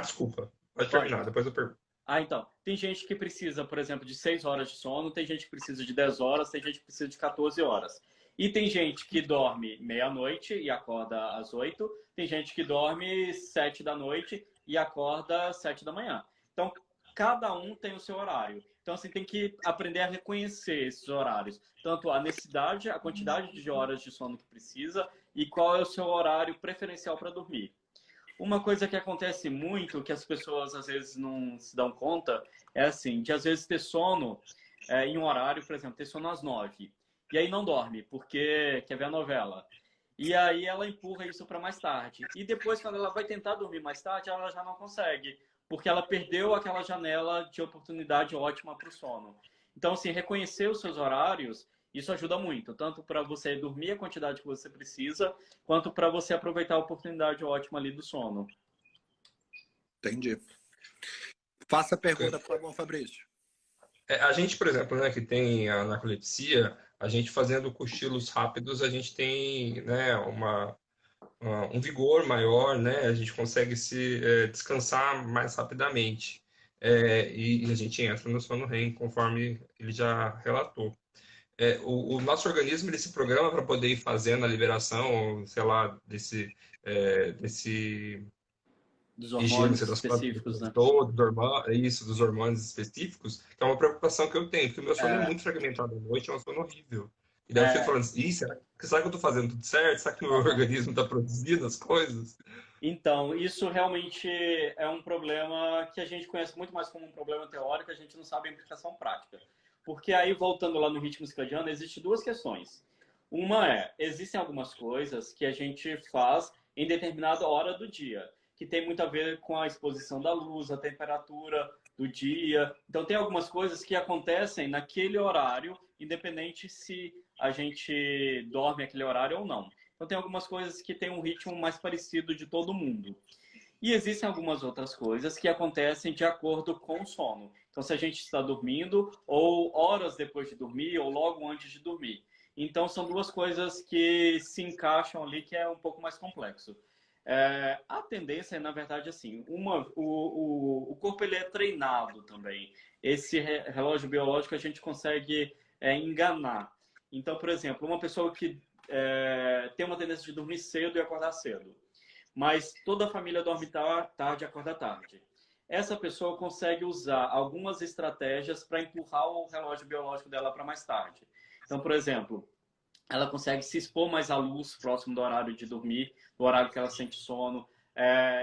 Desculpa. Pode terminar, depois eu pergunto. Ah, então. Tem gente que precisa, por exemplo, de 6 horas de sono, tem gente que precisa de 10 horas, tem gente que precisa de 14 horas. E tem gente que dorme meia-noite e acorda às 8, tem gente que dorme 7 da noite e acorda às 7 da manhã. Então, cada um tem o seu horário. Então, assim, tem que aprender a reconhecer esses horários. Tanto a necessidade, a quantidade de horas de sono que precisa e qual é o seu horário preferencial para dormir. Uma coisa que acontece muito, que as pessoas às vezes não se dão conta, é assim, de às vezes ter sono em um horário, por exemplo, ter sono às 9, e aí não dorme, porque quer ver a novela. E aí ela empurra isso para mais tarde. E depois, quando ela vai tentar dormir mais tarde, ela já não consegue, porque ela perdeu aquela janela de oportunidade ótima para o sono. Então, assim, reconhecer os seus horários, isso ajuda muito, tanto para você dormir a quantidade que você precisa, quanto para você aproveitar a oportunidade ótima ali do sono. Entendi. Faça a pergunta, por favor, Fabrício. A gente, por exemplo, né, que tem a narcolepsia, a gente fazendo cochilos rápidos, a gente tem, né, um vigor maior, né? A gente consegue se descansar mais rapidamente. E a gente entra no sono REM, conforme ele já relatou. O nosso organismo ele se programa para poder ir fazendo a liberação, sei lá, desse Dos higiene hormônios das plantas específicos, né? isso, dos hormônios específicos, que é uma preocupação que eu tenho, porque o meu sono é É, muito fragmentado à noite, é um sono horrível. E daí eu fico é, falando, será que eu estou fazendo tudo certo? Será que o meu organismo está produzindo as coisas? Então, isso realmente é um problema que a gente conhece muito mais como um problema teórico, a gente não sabe a implicação prática. Porque aí, voltando lá no ritmo circadiano, existem duas questões. Uma é, existem algumas coisas que a gente faz em determinada hora do dia, que tem muito a ver com a exposição da luz, a temperatura do dia. Então, tem algumas coisas que acontecem naquele horário, independente se a gente dorme aquele horário ou não. Então, tem algumas coisas que têm um ritmo mais parecido de todo mundo. E existem algumas outras coisas que acontecem de acordo com o sono. Então, se a gente está dormindo, ou horas depois de dormir, ou logo antes de dormir. Então, são duas coisas que se encaixam ali, que é um pouco mais complexo. A tendência é, na verdade, assim, o corpo ele é treinado também. Esse relógio biológico a gente consegue enganar. Então, por exemplo, uma pessoa que tem uma tendência de dormir cedo e acordar cedo, mas toda a família dorme tarde e acorda tarde. Essa pessoa consegue usar algumas estratégias para empurrar o relógio biológico dela para mais tarde. Então, por exemplo, ela consegue se expor mais à luz próximo do horário de dormir, do horário que ela sente sono.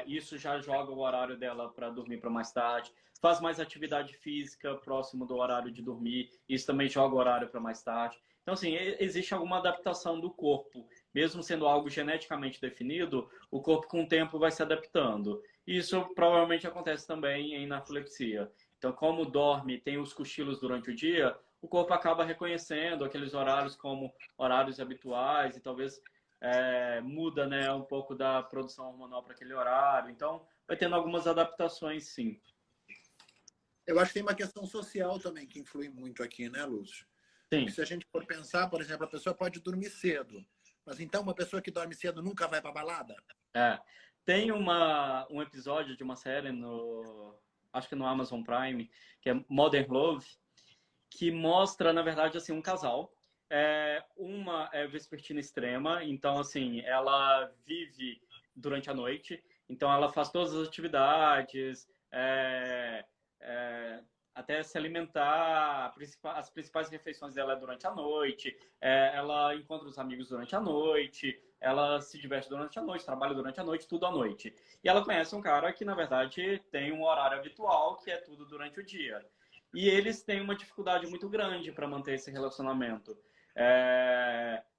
Isso já joga o horário dela para dormir para mais tarde. Faz mais atividade física próximo do horário de dormir. Isso também joga o horário para mais tarde. Então, assim, existe alguma adaptação do corpo. Mesmo sendo algo geneticamente definido, o corpo com o tempo vai se adaptando. Isso provavelmente acontece também em narcolepsia. Então, como dorme, tem os cochilos durante o dia, o corpo acaba reconhecendo aqueles horários como horários habituais e talvez muda, né, um pouco da produção hormonal para aquele horário. Então, vai tendo algumas adaptações, sim. Eu acho que tem uma questão social também que influi muito aqui, né, Lúcio? Porque Sim. se a gente for pensar, por exemplo, a pessoa pode dormir cedo, mas então uma pessoa que dorme cedo nunca vai para balada? Tem um episódio de uma série acho que no Amazon Prime, que é Modern Love, que mostra, na verdade, assim, um casal. Uma é vespertina extrema, então, assim, ela vive durante a noite, então ela faz todas as atividades, até se alimentar, as principais refeições dela é durante a noite, ela encontra os amigos durante a noite, ela se diverte durante a noite, trabalha durante a noite, tudo à noite. E ela conhece um cara que, na verdade, tem um horário habitual, que é tudo durante o dia. E eles têm uma dificuldade muito grande para manter esse relacionamento.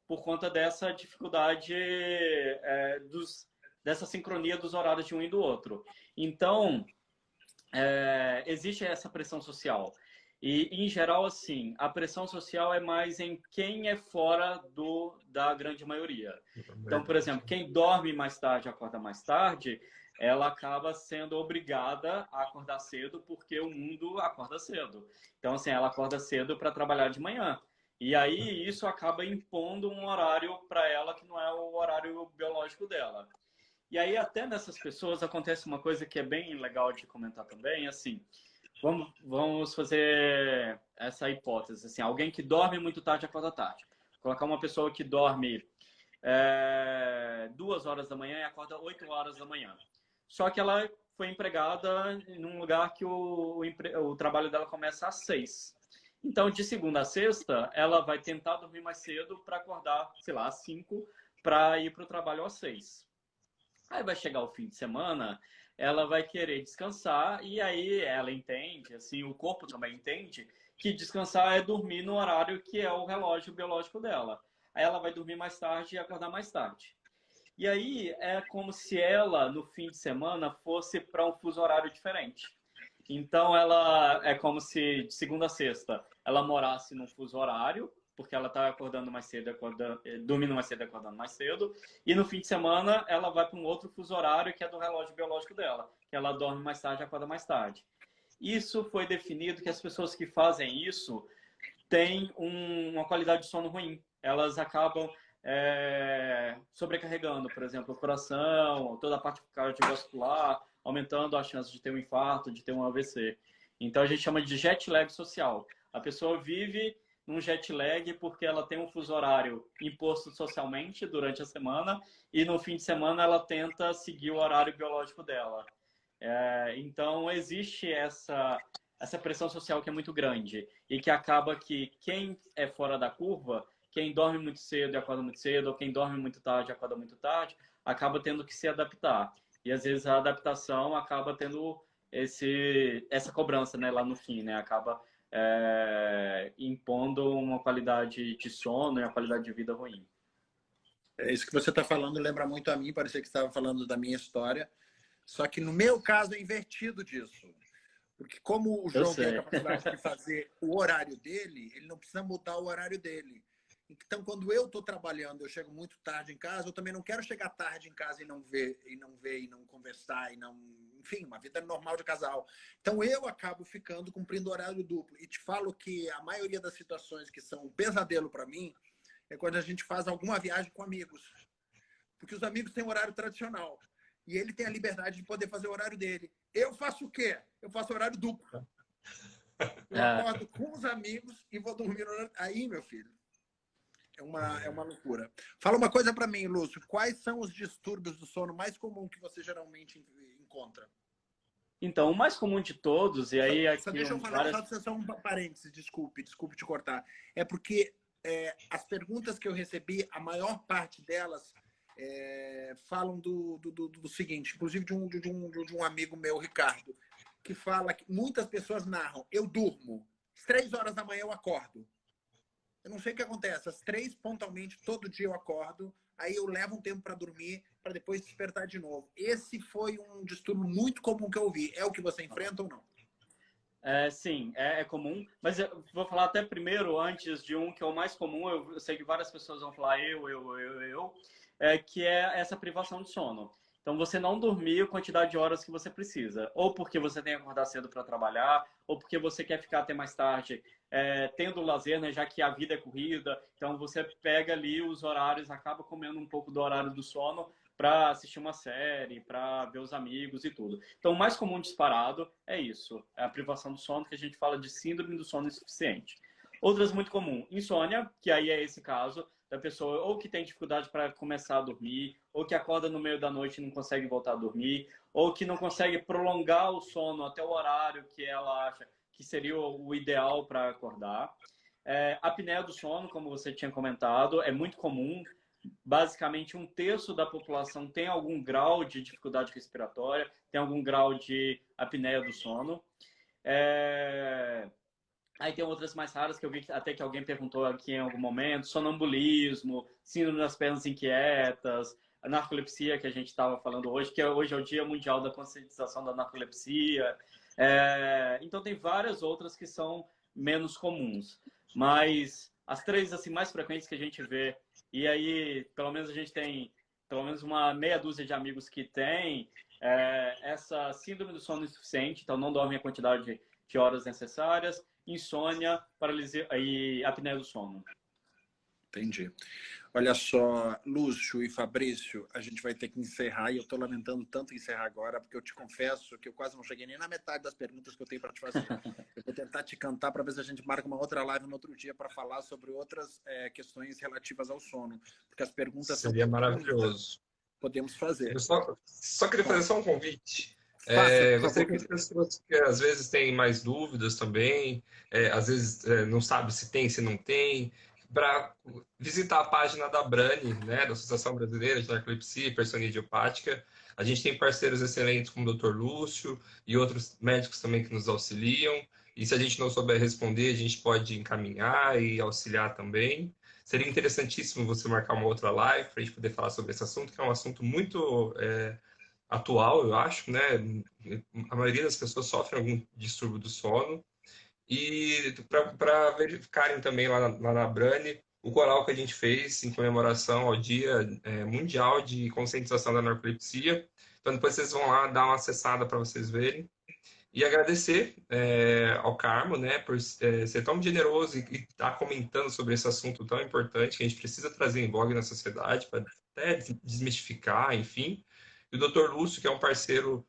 Por conta dessa dificuldade, dessa sincronia dos horários de um e do outro. Então, existe essa pressão social. E, em geral, assim, a pressão social é mais em quem é fora da grande maioria. Então, por exemplo, quem dorme mais tarde, acorda mais tarde, ela acaba sendo obrigada a acordar cedo porque o mundo acorda cedo. Então, assim, ela acorda cedo para trabalhar de manhã. E aí isso acaba impondo um horário para ela que não é o horário biológico dela. E aí até nessas pessoas acontece uma coisa que é bem legal de comentar também, assim, vamos fazer essa hipótese. Assim, alguém que dorme muito tarde, acorda tarde. Colocar uma pessoa que dorme 2 horas da manhã e acorda 8 horas da manhã. Só que ela foi empregada num lugar que o trabalho dela começa às 6. Então, de segunda a sexta, ela vai tentar dormir mais cedo para acordar, sei lá, às 5, para ir para o trabalho às 6. Aí vai chegar o fim de semana, ela vai querer descansar e aí ela entende, assim, o corpo também entende, que descansar é dormir no horário que é o relógio biológico dela. Aí ela vai dormir mais tarde e acordar mais tarde. E aí é como se ela, no fim de semana, fosse para um fuso horário diferente. Então ela é como se de segunda a sexta ela morasse num fuso horário, porque ela está acordando mais cedo, dormindo mais cedo e acordando mais cedo. E no fim de semana ela vai para um outro fuso horário que é do relógio biológico dela, que ela dorme mais tarde e acorda mais tarde. Isso foi definido que as pessoas que fazem isso têm uma qualidade de sono ruim. Elas acabam sobrecarregando, por exemplo, o coração, toda a parte cardiovascular, aumentando a chance de ter um infarto, de ter um AVC. Então a gente chama de jet lag social. A pessoa vive num jet lag porque ela tem um fuso horário imposto socialmente durante a semana e no fim de semana ela tenta seguir o horário biológico dela. Então existe essa pressão social que é muito grande e que acaba que quem é fora da curva, quem dorme muito cedo e acorda muito cedo, ou quem dorme muito tarde e acorda muito tarde, acaba tendo que se adaptar. E às vezes a adaptação acaba tendo essa cobrança, né, lá no fim, né? Acaba impondo uma qualidade de sono e uma qualidade de vida ruim. Isso que você está falando lembra muito a mim, parecia que você estava falando da minha história. Só que no meu caso é invertido disso. Porque como o João tem a capacidade de fazer o horário dele, ele não precisa mudar o horário dele. Então, quando eu estou trabalhando, eu chego muito tarde em casa, eu também não quero chegar tarde em casa e não ver, e não conversar, e não... Enfim, uma vida normal de casal. Então, eu acabo ficando cumprindo horário duplo. E te falo que a maioria das situações que são um pesadelo para mim é quando a gente faz alguma viagem com amigos. Porque os amigos têm um horário tradicional. E ele tem a liberdade de poder fazer o horário dele. Eu faço o quê? Eu faço horário duplo. Eu acordo com os amigos e vou dormir no horário... Aí, meu filho, é uma loucura. Fala uma coisa para mim, Lúcio. Quais são os distúrbios do sono mais comuns que você geralmente encontra? Então, o mais comum de todos, e aí aqui... Só deixa eu falar, só um parênteses, desculpe te cortar. É porque as perguntas que eu recebi, a maior parte delas falam do seguinte, inclusive de um amigo meu, Ricardo, que fala que muitas pessoas narram, eu durmo, às 3 horas da manhã eu acordo. Eu não sei o que acontece, às 3 pontualmente, todo dia eu acordo, aí eu levo um tempo para dormir, para depois despertar de novo. Esse foi um distúrbio muito comum que eu ouvi. É o que você enfrenta ou não? Sim, é comum, mas eu vou falar até primeiro, antes de um que é o mais comum, eu sei que várias pessoas vão falar que é essa privação de sono. Então, você não dormir a quantidade de horas que você precisa. Ou porque você tem que acordar cedo para trabalhar, ou porque você quer ficar até mais tarde tendo lazer, né, já que a vida é corrida. Então, você pega ali os horários, acaba comendo um pouco do horário do sono para assistir uma série, para ver os amigos e tudo. Então, o mais comum disparado é isso. É a privação do sono, que a gente fala de síndrome do sono insuficiente. Outras muito comum, insônia, que aí é esse caso da pessoa ou que tem dificuldade para começar a dormir, ou que acorda no meio da noite e não consegue voltar a dormir, ou que não consegue prolongar o sono até o horário que ela acha que seria o ideal para acordar. Apneia do sono, como você tinha comentado, é muito comum. Basicamente, 1/3 da população tem algum grau de dificuldade respiratória, tem algum grau de apneia do sono. Aí tem outras mais raras que eu vi até que alguém perguntou aqui em algum momento: sonambulismo, síndrome das pernas inquietas, a narcolepsia que a gente estava falando hoje, que hoje é o Dia Mundial da Conscientização da Narcolepsia. Então tem várias outras que são menos comuns, mas as 3 assim mais frequentes que a gente vê, e aí pelo menos a gente tem pelo menos uma meia dúzia de amigos que tem essa síndrome do sono insuficiente, então não dormem a quantidade de horas necessárias, insônia, paralisia e apneia do sono. Entendi. Olha só, Lúcio e Fabrício, a gente vai ter que encerrar e eu estou lamentando tanto encerrar agora, porque eu te confesso que eu quase não cheguei nem na metade das perguntas que eu tenho para te fazer. Eu vou tentar te cantar para ver se a gente marca uma outra live no outro dia para falar sobre outras questões relativas ao sono, porque as perguntas Seria são maravilhoso. podemos fazer. Eu só queria fazer só um convite. Faça, por Gostaria favor. que as pessoas que às vezes têm mais dúvidas também, às vezes não sabe se tem, se não tem, para visitar a página da Brani, né, da Associação Brasileira de Narcolepsia e Hipersonia Idiopática. A gente tem parceiros excelentes como o Dr. Lúcio e outros médicos também que nos auxiliam. E se a gente não souber responder, a gente pode encaminhar e auxiliar também. Seria interessantíssimo você marcar uma outra live para a gente poder falar sobre esse assunto, que é um assunto muito atual, eu acho, né? A maioria das pessoas sofre algum distúrbio do sono. E para verificarem também lá na Brani o coral que a gente fez em comemoração ao Dia Mundial de Conscientização da Narcolepsia. Então depois vocês vão lá dar uma acessada para vocês verem. E agradecer ao Carmo, né, por ser tão generoso e estar comentando sobre esse assunto tão importante que a gente precisa trazer em voga na sociedade para até desmistificar, enfim. E o Dr. Lúcio, que é um parceiro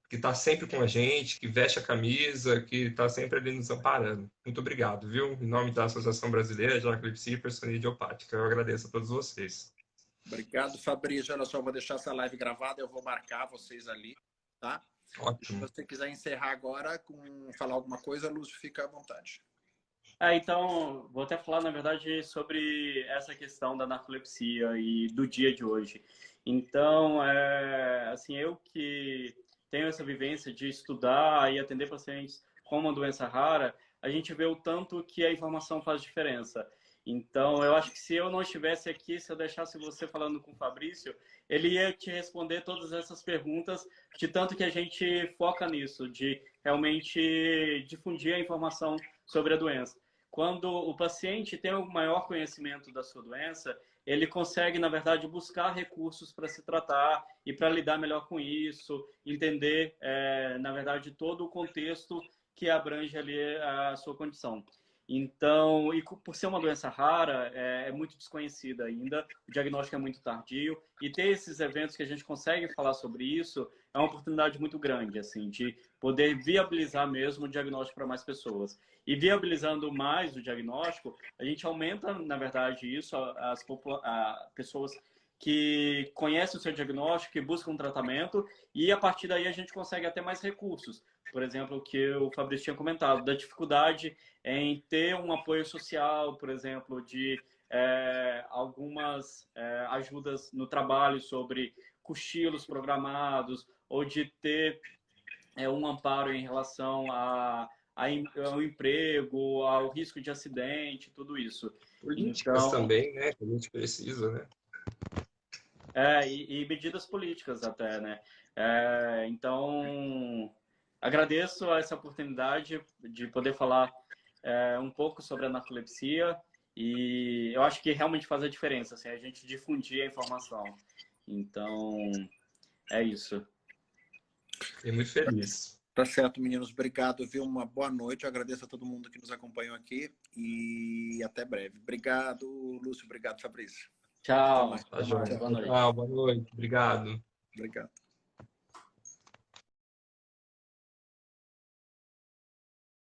que está sempre com a gente, que veste a camisa, que está sempre ali nos amparando. Muito obrigado, viu? Em nome da Associação Brasileira de Narcolepsia e Hipersonia Idiopática, eu agradeço a todos vocês. Obrigado, Fabrício. Olha só, eu vou deixar essa live gravada, eu vou marcar vocês ali, tá? Ótimo. Se você quiser encerrar agora falar alguma coisa, Lúcio, fica à vontade. Então, vou até falar, na verdade, sobre essa questão da narcolepsia e do dia de hoje. Então, assim, eu que tenho essa vivência de estudar e atender pacientes com uma doença rara, a gente vê o tanto que a informação faz diferença. Então, eu acho que se eu não estivesse aqui, se eu deixasse você falando com o Fabrício, ele ia te responder todas essas perguntas, de tanto que a gente foca nisso, de realmente difundir a informação sobre a doença. Quando o paciente tem o maior conhecimento da sua doença, ele consegue, na verdade, buscar recursos para se tratar e para lidar melhor com isso, entender, na verdade, todo o contexto que abrange ali a sua condição. Então, e por ser uma doença rara, é muito desconhecida ainda, o diagnóstico é muito tardio, e ter esses eventos que a gente consegue falar sobre isso é uma oportunidade muito grande, assim, de poder viabilizar mesmo o diagnóstico para mais pessoas. E viabilizando mais o diagnóstico, a gente aumenta, na verdade, isso, as pessoas que conhecem o seu diagnóstico, que buscam um tratamento, e a partir daí a gente consegue até mais recursos. Por exemplo, o que o Fabrício tinha comentado, da dificuldade em ter um apoio social, por exemplo, de algumas ajudas no trabalho sobre cochilos programados, ou de ter um amparo em relação ao emprego, ao risco de acidente, tudo isso. Políticas então, também, né? Que a gente precisa, né? E medidas políticas até, né? Então, agradeço essa oportunidade de poder falar um pouco sobre a narcolepsia e eu acho que realmente faz a diferença, assim, a gente difundir a informação. Então, é isso. Fiquei muito feliz. Tá certo, meninos. Obrigado, viu? Uma boa noite. Eu agradeço a todo mundo que nos acompanhou aqui e até breve. Obrigado, Lúcio. Obrigado, Fabrício. Tchau. Tá, Boa noite. Tchau, boa noite. Obrigado. Obrigado.